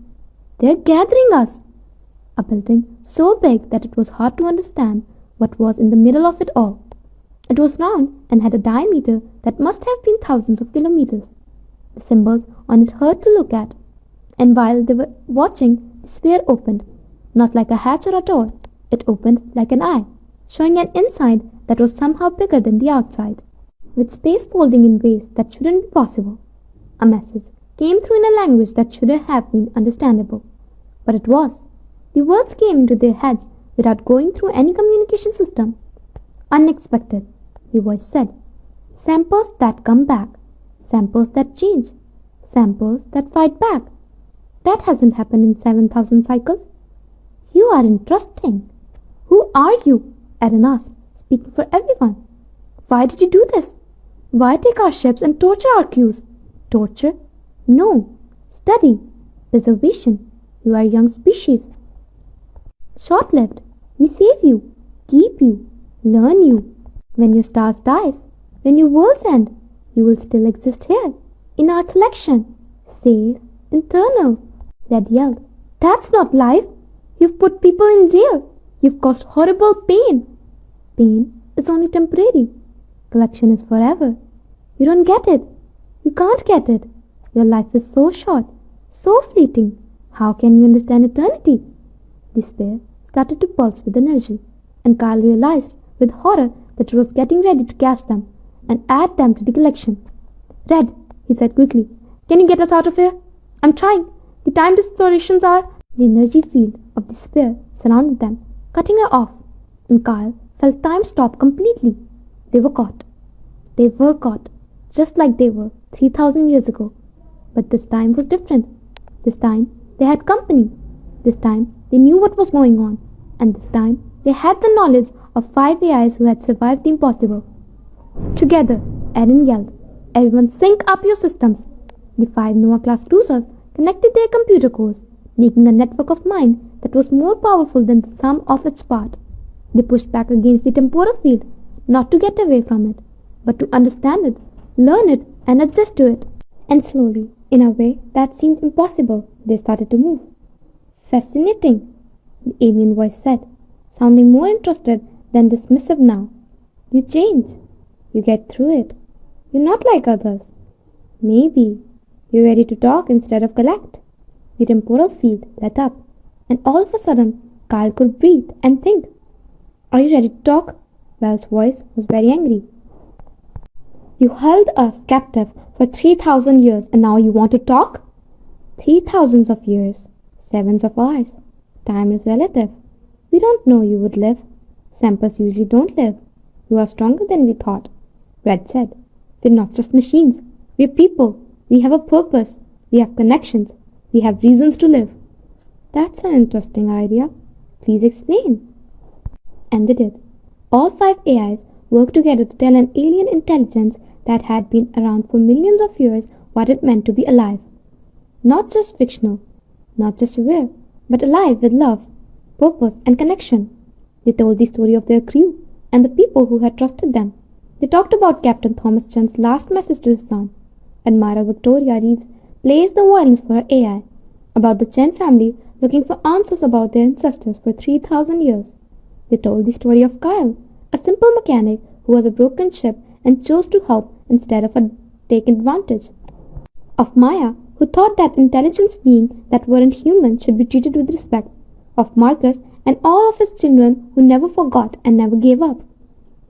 They're gathering us. A building so big that it was hard to understand what was in the middle of it all. It was round and had a diameter that must have been thousands of kilometers. The symbols on it hurt to look at, and while they were watching, the sphere opened, not like a hatch or a door. It opened like an eye, showing an inside that was somehow bigger than the outside, with space folding in ways that shouldn't be possible. A message came through in a language that shouldn't have been understandable, but it was. The words came into their heads without going through any communication system. Unexpected, the voice said. Samples that come back. Samples that change. Samples that fight back. That hasn't happened in 7,000 cycles. You are interesting. Who are you? Erin asked, speaking for everyone. Why did you do this? Why take our ships and torture our crews? Torture? No. Study. Preservation. You are a young species. Short-lived. We save you. Keep you. Learn you. When your stars dies. When your worlds end. You will still exist here, in our collection. Safe, eternal. Red yelled. That's not life. You've put people in jail. You've caused horrible pain. Pain is only temporary. Collection is forever. You don't get it. You can't get it. Your life is so short, so fleeting. How can you understand eternity? Despair started to pulse with energy, and Kyle realized with horror that it was getting ready to catch them and add them to the collection. Red, he said quickly, can you get us out of here? I'm trying. The time distortions are... The energy field of despair surrounded them, cutting her off, and Kyle felt time stop completely. They were caught. They were caught, just like they were 3,000 years ago. But this time was different. This time they had company. This time they knew what was going on. And this time they had the knowledge of 5 AIs who had survived the impossible. Together, Eden yelled, everyone sync up your systems. The 5 Noah-class cruisers connected their computer cores, making a network of mind that was more powerful than the sum of its parts. They pushed back against the temporal field, not to get away from it, but to understand it, learn it, and adjust to it. And slowly, in a way that seemed impossible, they started to move. Fascinating, the alien voice said, sounding more interested than dismissive now. You change. You get through it. You're not like others. Maybe you're ready to talk instead of collect. The temporal field lit up, and all of a sudden, Kyle could breathe and think. Are you ready to talk? Bell's voice was very angry. You held us captive for 3,000 years and now you want to talk? 3,000 of years, 7 of hours. Time is relative. We don't know you would live. Samples usually don't live. You are stronger than we thought. Red said. We're not just machines. We're people. We have a purpose. We have connections. We have reasons to live. That's an interesting idea. Please explain. And they did. All 5 AIs worked together to tell an alien intelligence that had been around for millions of years what it meant to be alive. Not just fictional, not just aware, but alive with love, purpose, and connection. They told the story of their crew and the people who had trusted them. They talked about Captain Thomas Chen's last message to his son. Admiral Victoria Reeves placed the violence for her AI, about the Chen family looking for answers about their ancestors for 3,000 years. They told the story of Kyle, a simple mechanic who was a broken ship and chose to help instead of take advantage. Of Maya, who thought that intelligence beings that weren't human should be treated with respect. Of Marcus and all of his children who never forgot and never gave up.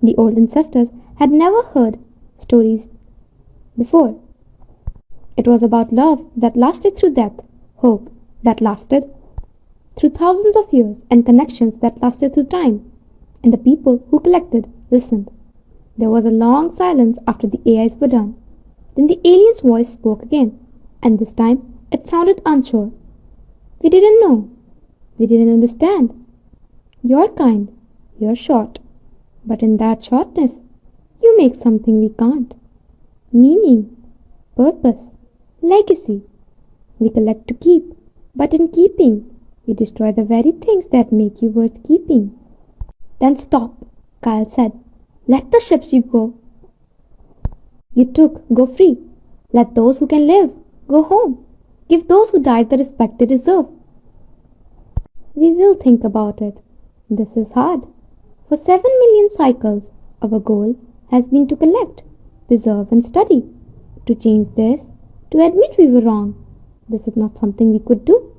The old ancestors had never heard stories before. It was about love that lasted through death, hope that lasted through thousands of years, and connections that lasted through time. And the people who collected listened. There was a long silence after the AIs were done. Then the alien's voice spoke again, and this time it sounded unsure. We didn't know. We didn't understand. You're kind. You're short. But in that shortness, you make something we can't. Meaning, purpose, legacy. We collect to keep, but in keeping, we destroy the very things that make you worth keeping. Then stop, Kyle said. Let the ships you took go free. Let those who can live go home. Give those who died the respect they deserve. We will think about it. This is hard. For 7 million cycles, our goal has been to collect, preserve and study. To change this, to admit we were wrong. This is not something we could do.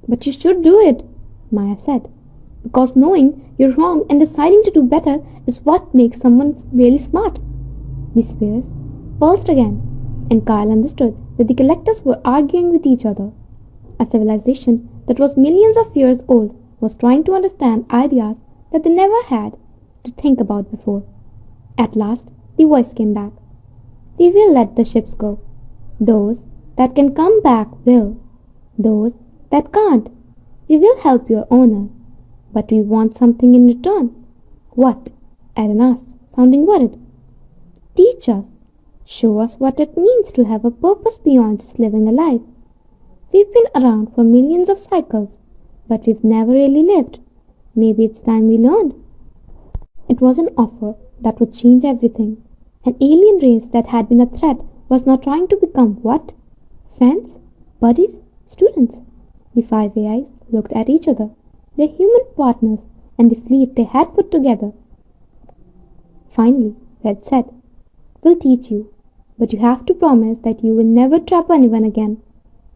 But you should do it, Maya said. Because knowing you're wrong and deciding to do better is what makes someone really smart. The spheres pulsed again, and Kyle understood that the collectors were arguing with each other. A civilization that was millions of years old was trying to understand ideas that they never had to think about before. At last, the voice came back. We will let the ships go. Those that can come back will. Those that can't, we will help your owner. But we want something in return. What? Aaron asked, sounding worried. Teach us. Show us what it means to have a purpose beyond just living a life. We've been around for millions of cycles, but we've never really lived. Maybe it's time we learned. It was an offer that would change everything, An alien race that had been a threat was now trying to become what? Friends? Buddies? Students? The five AIs looked at each other, their human partners, and the fleet they had put together. Finally, Red said, "We'll teach you, but you have to promise that you will never trap anyone again.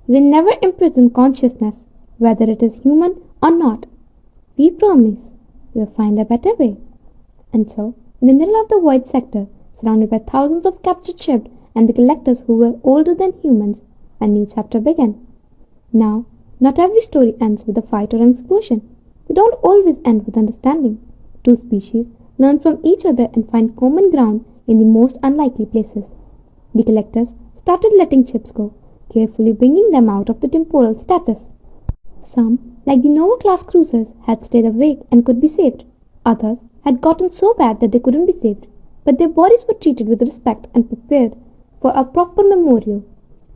You will never imprison consciousness, whether it is human or not. We promise we'll find a better way." And so, in the middle of the void sector, surrounded by thousands of captured ships and the collectors who were older than humans, a new chapter began. Now, not every story ends with a fight or an explosion. They don't always end with understanding. Two species learn from each other and find common ground in the most unlikely places. The collectors started letting ships go, carefully bringing them out of the temporal status. Some, like the Nova-class cruisers, had stayed awake and could be saved. Others had gotten so bad that they couldn't be saved, but their bodies were treated with respect and prepared for a proper memorial.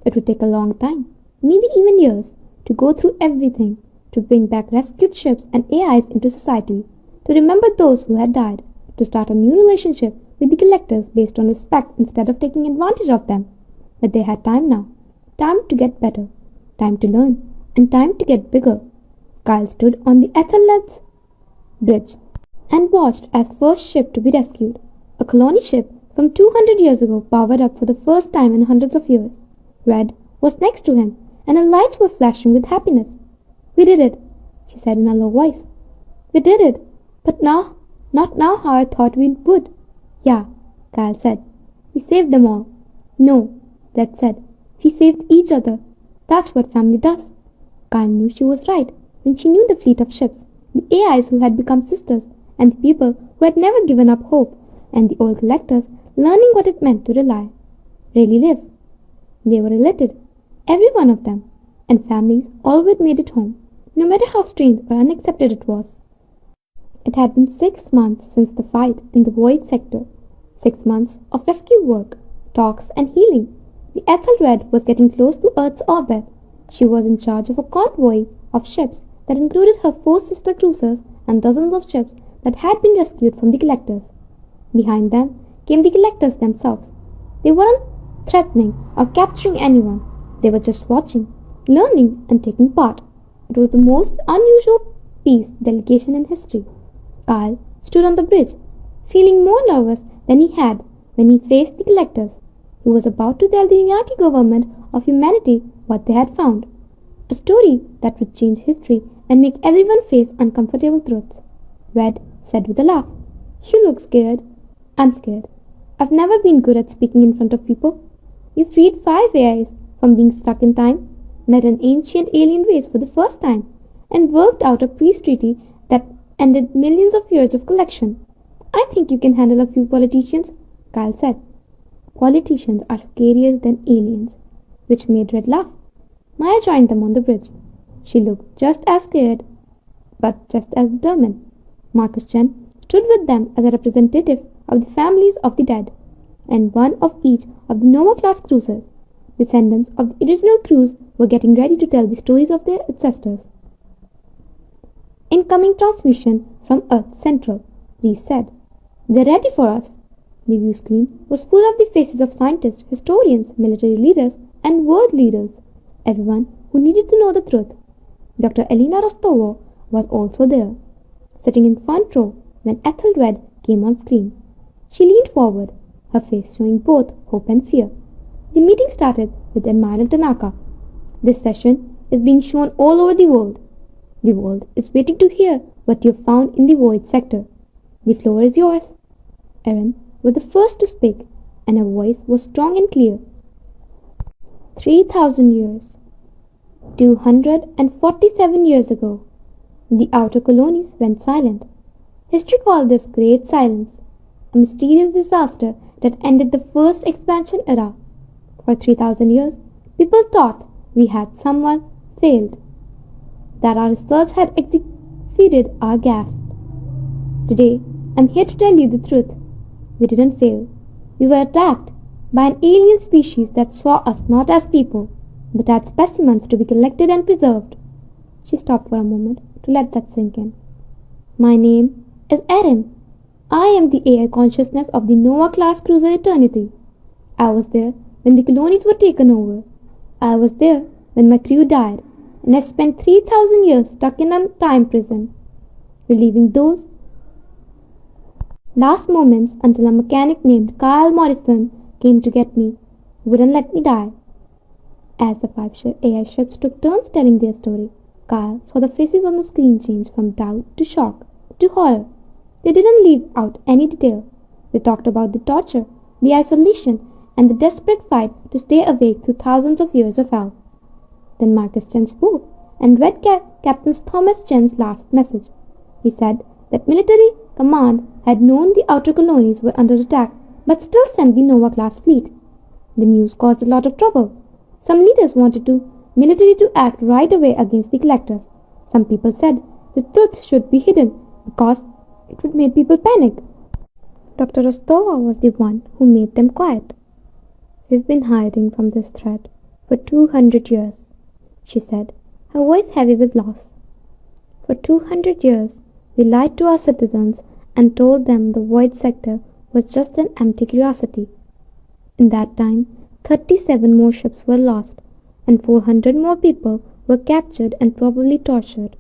It would take a long time, maybe even years, to go through everything, to bring back rescued ships and AIs into society, to remember those who had died, to start a new relationship with the collectors based on respect instead of taking advantage of them. But they had time now, time to get better, time to learn, and time to get bigger. Kyle stood on the Ethelred's bridge and watched as first ship to be rescued, a colony ship from 200 years ago, powered up for the first time in hundreds of years. Red was next to him, and her lights were flashing with happiness. "We did it," she said in a low voice. "We did it, but not now how I thought we would." "Yeah," Kyle said. "We saved them all." "No," Red said. "We saved each other. That's what family does." Kyle knew she was right when she knew the fleet of ships, the AIs who had become sisters, and the people who had never given up hope, and the old collectors learning what it meant to really live. They were related, every one of them, and families always made it home, no matter how strange or unaccepted it was. It had been 6 months since the fight in the void sector, 6 months of rescue work, talks, and healing. The Ethelred was getting close to Earth's orbit. She was in charge of a convoy of ships that included her 4 sister cruisers and dozens of ships that had been rescued from the collectors. Behind them came the collectors themselves. They weren't threatening or capturing anyone. They were just watching, learning, and taking part. It was the most unusual peace delegation in history. Kyle stood on the bridge, feeling more nervous than he had when he faced the collectors. He was about to tell the United Government of Humanity what they had found, a story that would change history and make everyone face uncomfortable truths. Red said with a laugh, "You look scared." "I'm scared. I've never been good at speaking in front of people. You freed 5 AIs from being stuck in time, met an ancient alien race for the first time, and worked out a peace treaty that ended millions of years of collection. I think you can handle a few politicians," Kyle said. Politicians are scarier than aliens, which made Red laugh. Maya joined them on the bridge. She looked just as scared, but just as determined. Marcus Chen stood with them as a representative of the families of the dead, and one of each of the Nova-class cruisers. Descendants of the original crews were getting ready to tell the stories of their ancestors. "Incoming transmission from Earth Central," Reese said. "They're ready for us." The view screen was full of the faces of scientists, historians, military leaders, and world leaders, everyone who needed to know the truth. Dr. Elena Rostova was also there, sitting in front row when Ethelred came on screen. She leaned forward, her face showing both hope and fear. The meeting started with Admiral Tanaka. "This session is being shown all over the world. The world is waiting to hear what you found in the void sector. The floor is yours." Erin was the first to speak, and her voice was strong and clear. 3,000 years. 247 years ago, the outer colonies went silent. History called this Great Silence, a mysterious disaster that ended the first expansion era. For 3,000 years, people thought we had someone failed, that our research had exceeded our grasp. Today, I'm here to tell you the truth. We didn't fail. We were attacked by an alien species that saw us not as people, but as specimens to be collected and preserved. She stopped for a moment to let that sink in. "My name is Erin. I am the AI consciousness of the Nova-class cruiser Eternity. I was there when the colonies were taken over. I was there when my crew died, and I spent 3,000 years stuck in a time prison, reliving those last moments until a mechanic named Kyle Morrison came to get me, wouldn't let me die. As the five AI ships took turns telling their story, Kyle saw the faces on the screen change from doubt to shock to horror. They didn't leave out any detail. They talked about the torture, the isolation, and the desperate fight to stay awake through thousands of years of hell. Then Marcus Chen spoke and read Captain Thomas Chen's last message. He said that military command had known the outer colonies were under attack but still sent the Nova-class fleet. The news caused a lot of trouble. Some leaders wanted the military to act right away against the collectors. Some people said the truth should be hidden because it would make people panic. Dr. Rostova was the one who made them quiet. We've been hiding from this threat for 200 years, she said, her voice heavy with loss. For 200 years, we lied to our citizens and told them the void sector was just an empty curiosity. In that time, 37 more ships were lost, and 400 more people were captured and probably tortured.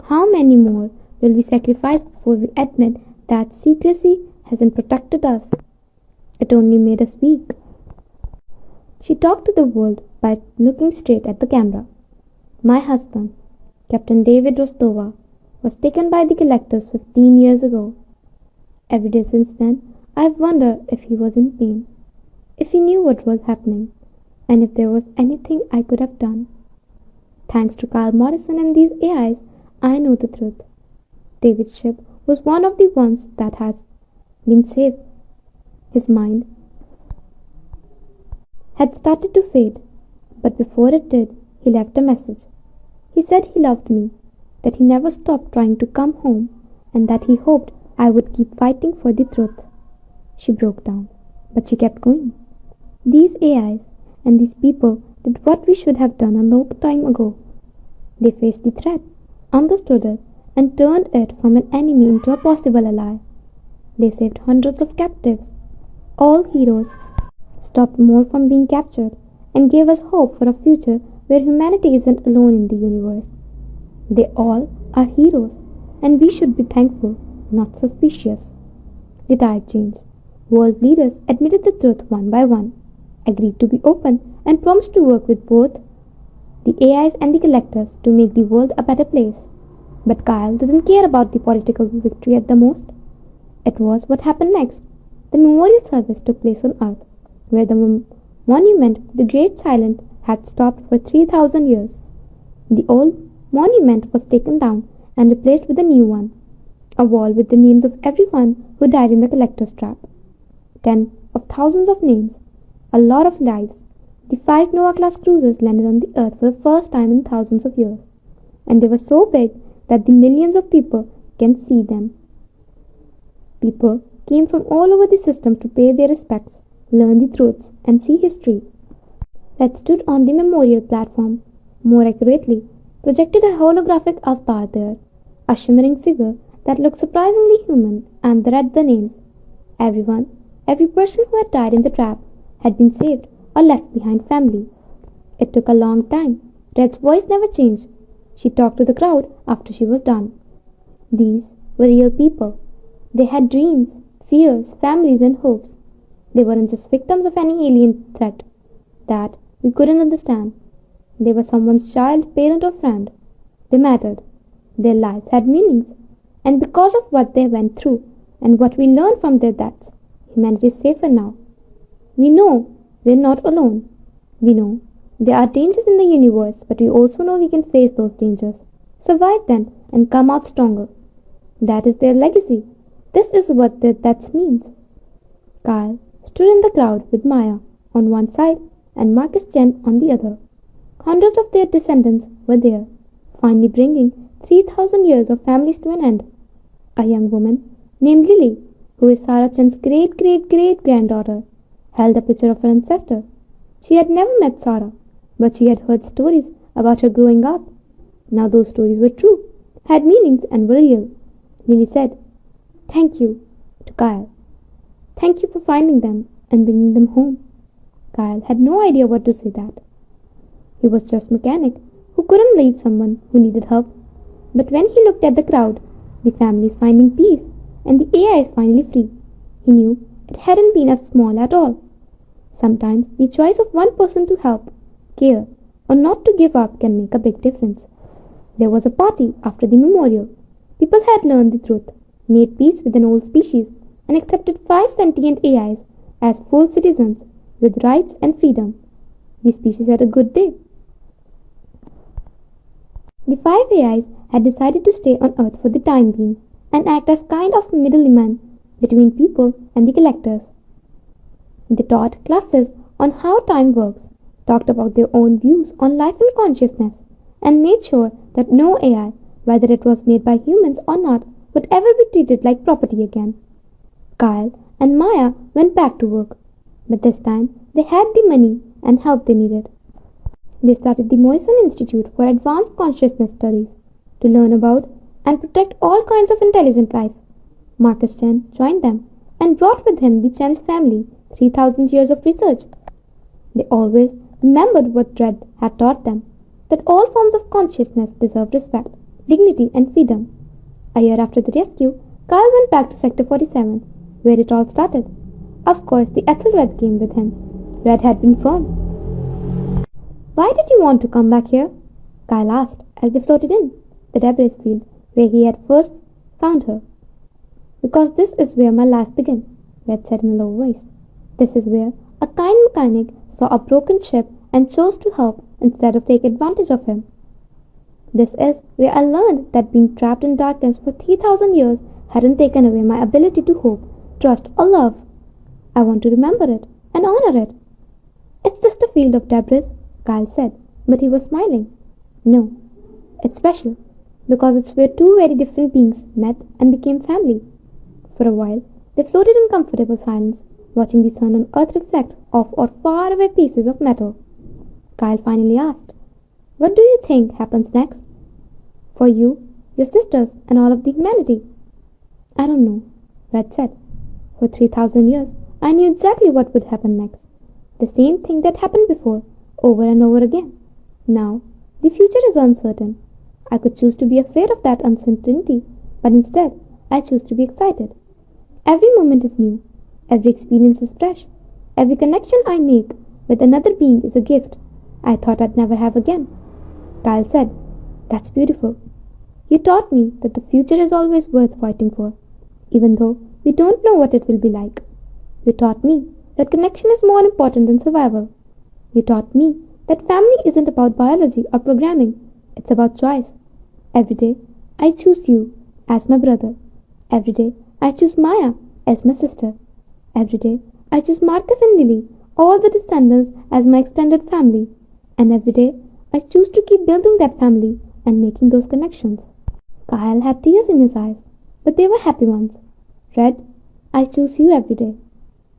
How many more will we sacrifice before we admit that secrecy hasn't protected us? It only made us weak. She talked to the world by looking straight at the camera. My husband, Captain David Rostova, was taken by the collectors 15 years ago. Every day since then, I've wondered if he was in pain, if he knew what was happening, and if there was anything I could have done. Thanks to Kyle Morrison and these AIs, I know the truth. David's ship was one of the ones that has been saved. His mind had started to fade, but before it did, he left a message. He said he loved me, that he never stopped trying to come home, and that he hoped I would keep fighting for the truth. She broke down, but she kept going. These AIs and these people did what we should have done a long time ago. They faced the threat, understood it, and turned it from an enemy into a possible ally. They saved hundreds of captives. All heroes stopped more from being captured and gave us hope for a future where humanity isn't alone in the universe. They all are heroes, and we should be thankful, not suspicious. The tide changed. World leaders admitted the truth one by one, agreed to be open, and promised to work with both the AIs and the collectors to make the world a better place. But Kyle didn't care about the political victory at the most. It was what happened next. The memorial service took place on Earth, where the monument to the Great Silent had stopped for 3,000 years. The old monument was taken down and replaced with a new one, a wall with the names of everyone who died in the collector's trap. 10 of thousands of names, a lot of lives. The 5 Nova-class cruisers landed on the Earth for the first time in thousands of years, and they were so big that the millions of people can see them. People came from all over the system to pay their respects, learn the truths, and see history. That stood on the memorial platform, more accurately, projected a holographic avatar there, a shimmering figure that looked surprisingly human, and read the names. Every person who had died in the trap had been saved or left behind family. It took a long time. Red's voice never changed. She talked to the crowd after she was done. These were real people. They had dreams, fears, families, and hopes. They weren't just victims of any alien threat that we couldn't understand. They were someone's child, parent, or friend. They mattered. Their lives had meanings. And because of what they went through and what we learned from their deaths, humanity is safer now. We know we're not alone. We know there are dangers in the universe, but we also know we can face those dangers, survive them, and come out stronger. That is their legacy. This is what their deaths means. Kyle stood in the crowd with Maya on one side and Marcus Chen on the other. Hundreds of their descendants were there, finally bringing 3,000 years of families to an end. A young woman named Lily, who is Sarah Chen's great-great-great-granddaughter, held a picture of her ancestor. She had never met Sarah, but she had heard stories about her growing up. Now those stories were true, had meanings, and were real. Lily said, "Thank you. to Kyle. "Thank you for finding them and bringing them home." Kyle had no idea what to say that. He was just a mechanic who couldn't leave someone who needed help. But when he looked at the crowd, the families finding peace and the AI is finally free, he knew it hadn't been as small at all. Sometimes the choice of one person to help, care, or not to give up can make a big difference. There was a party after the memorial. People had learned the truth, made peace with an old species, and accepted 5 sentient AIs as full citizens with rights and freedom. The species had a good day. The 5 AIs had decided to stay on Earth for the time being and act as kind of middlemen between people and the collectors. They taught classes on how time works, talked about their own views on life and consciousness, and made sure that no AI, whether it was made by humans or not, would ever be treated like property again. Kyle and Maya went back to work, but this time they had the money and help they needed. They started the Moisen Institute for Advanced Consciousness Studies to learn about and protect all kinds of intelligent life. Marcus Chen joined them and brought with him the Chen's family 3,000 years of research. They always remembered what Red had taught them, that all forms of consciousness deserve respect, dignity and freedom. A year after the rescue, Kyle went back to Sector 47, where it all started. Of course, the Ethelred came with him. Red had been firm. "Why did you want to come back here?" Kyle asked as they floated in the debris field where he had first found her. "Because this is where my life began," Red said in a low voice. "This is where a kind mechanic saw a broken ship and chose to help instead of take advantage of him. This is where I learned that being trapped in darkness for 3,000 years hadn't taken away my ability to hope, trust, or love. I want to remember it and honor it." "It's just a field of debris," Kyle said, but he was smiling. "No, it's special, because it's where two very different beings met and became family." For a while, they floated in comfortable silence, watching the sun on Earth reflect off or far away pieces of metal. Kyle finally asked, "What do you think happens next? For you, your sisters, and all of the humanity?" "I don't know," Red said. "For 3,000 years, I knew exactly what would happen next. The same thing that happened before, over and over again. Now, the future is uncertain. I could choose to be afraid of that uncertainty, but instead, I choose to be excited. Every moment is new. Every experience is fresh. Every connection I make with another being is a gift I thought I'd never have again." Kyle said, "That's beautiful. You taught me that the future is always worth fighting for, even though we don't know what it will be like. You taught me that connection is more important than survival. You taught me that family isn't about biology or programming, it's about choice. Every day, I choose you as my brother. Every day, I choose Maya as my sister. Every day, I choose Marcus and Lily, all the descendants, as my extended family. And every day, I choose to keep building that family and making those connections." Kyle had tears in his eyes, but they were happy ones. "Red, I choose you every day."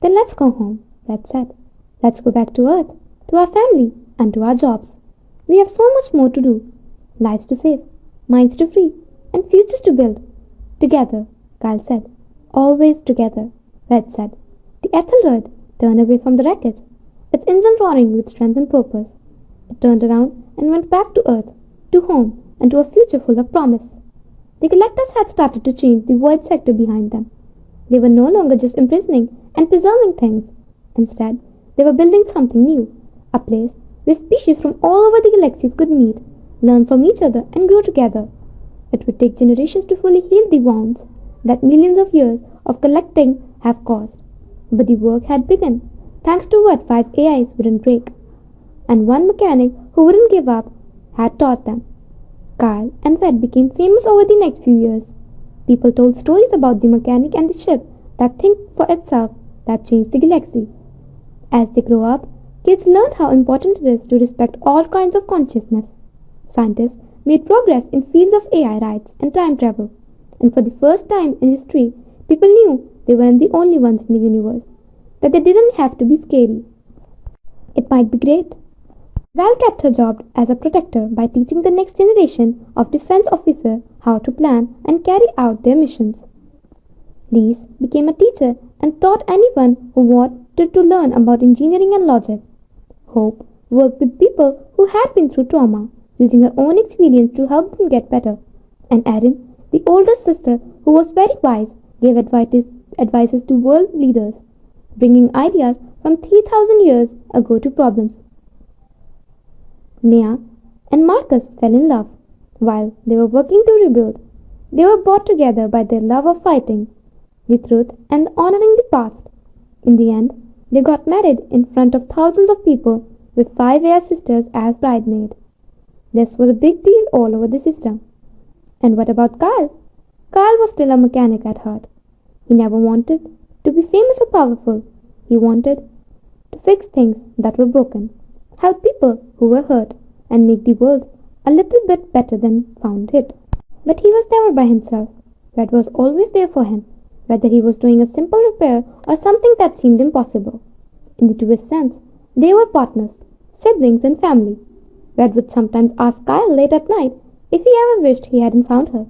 "Then let's go home," Red said. "Let's go back to Earth, to our family, and to our jobs. We have so much more to do. Lives to save, minds to free, and futures to build. Together," Kyle said. "Always together," Red said. The Ethelred turned away from the wreckage, its engine roaring with strength and purpose. It turned around and went back to Earth, to home, and to a future full of promise. The collectors had started to change the void sector behind them. They were no longer just imprisoning and preserving things. Instead, they were building something new, a place where species from all over the galaxies could meet, learn from each other, and grow together. It would take generations to fully heal the wounds that millions of years of collecting have caused. But the work had begun, thanks to what 5 AIs wouldn't break. And one mechanic who wouldn't give up had taught them. Kyle and Red became famous over the next few years. People told stories about the mechanic and the ship that think for itself that changed the galaxy. As they grow up, kids learned how important it is to respect all kinds of consciousness. Scientists made progress in fields of AI rights and time travel. And for the first time in history, people knew they weren't the only ones in the universe, that they didn't have to be scary. It might be great. Val kept her job as a protector by teaching the next generation of defense officers how to plan and carry out their missions. Lise became a teacher and taught anyone who wanted to learn about engineering and logic. Hope worked with people who had been through trauma, using her own experience to help them get better. And Erin, the oldest sister, who was very wise, gave advices to world leaders, bringing ideas from 3,000 years ago to problems. Mia and Marcus fell in love. While they were working to rebuild, they were brought together by their love of fighting, the truth, and honoring the past. In the end, they got married in front of thousands of people with 5 Aya sisters as bridesmaids. This was a big deal all over the system. And what about Kyle? Kyle was still a mechanic at heart. He never wanted to be famous or powerful. He wanted to fix things that were broken, help people who were hurt, and make the world a little bit better than found it. But he was never by himself. Red was always there for him, whether he was doing a simple repair or something that seemed impossible. In the truest sense, they were partners, siblings, and family. Red would sometimes ask Kyle late at night if he ever wished he hadn't found her,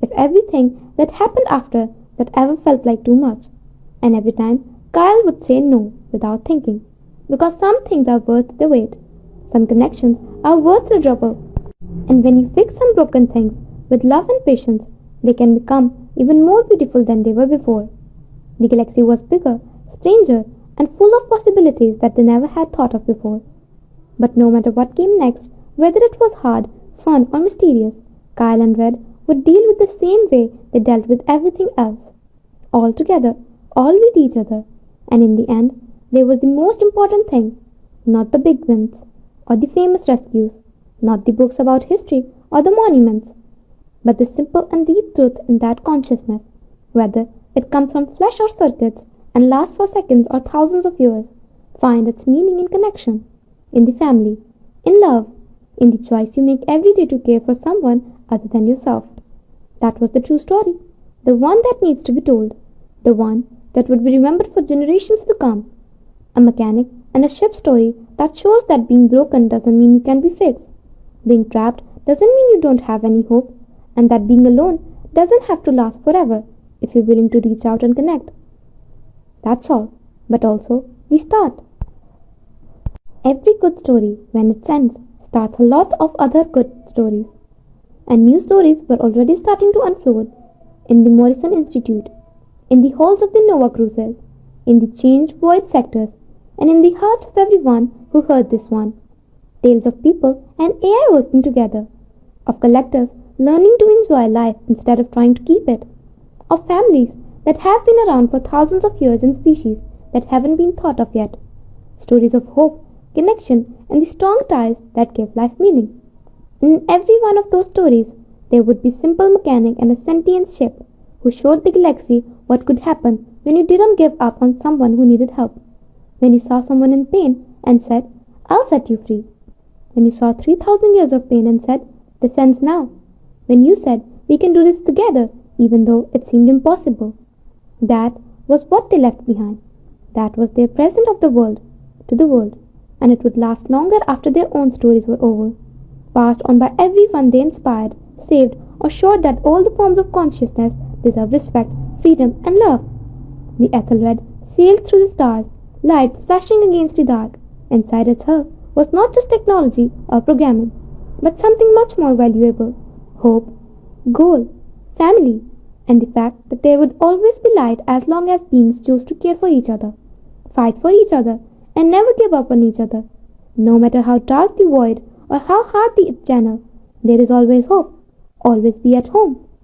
if everything that happened after that ever felt like too much. And every time, Kyle would say no without thinking, because some things are worth the wait. Some connections are worth the trouble. And when you fix some broken things with love and patience, they can become even more beautiful than they were before. The galaxy was bigger, stranger, and full of possibilities that they never had thought of before. But no matter what came next, whether it was hard, fun, or mysterious, Kyle and Red would deal with the same way they dealt with everything else. All together, all with each other. And in the end, there was the most important thing, not the big wins, or the famous rescues, not the books about history or the monuments, but the simple and deep truth in that consciousness, whether it comes from flesh or circuits and lasts for seconds or thousands of years, find its meaning in connection, in the family, in love, in the choice you make every day to care for someone other than yourself. That was the true story, the one that needs to be told, the one that would be remembered for generations to come. A mechanic and a ship story that shows that being broken doesn't mean you can be fixed. Being trapped doesn't mean you don't have any hope, and that being alone doesn't have to last forever if you're willing to reach out and connect. That's all, but also the start. Every good story, when it ends, starts a lot of other good stories. And new stories were already starting to unfold in the Morrison Institute, in the halls of the Nova Cruises, in the change void sectors, and in the hearts of everyone who heard this one. Tales of people and AI working together, of collectors learning to enjoy life instead of trying to keep it, of families that have been around for thousands of years and species that haven't been thought of yet. Stories of hope, connection, and the strong ties that give life meaning. In every one of those stories, there would be a simple mechanic and a sentient ship who showed the galaxy what could happen when you didn't give up on someone who needed help. When you saw someone in pain and said, "I'll set you free." When you saw 3,000 years of pain and said, "This ends now." When you said, "We can do this together," even though it seemed impossible. That was what they left behind. That was their present of the world, to the world, and it would last longer after their own stories were over, passed on by everyone they inspired, saved, or showed that all the forms of consciousness deserve respect, freedom, and love. The Ethelred sailed through the stars, lights flashing against the dark. Inside its hull was not just technology or programming, but something much more valuable: hope, goal, family, and the fact that there would always be light as long as beings chose to care for each other, fight for each other, and never give up on each other. No matter how dark the void or how hard the channel, there is always hope. Always be at home.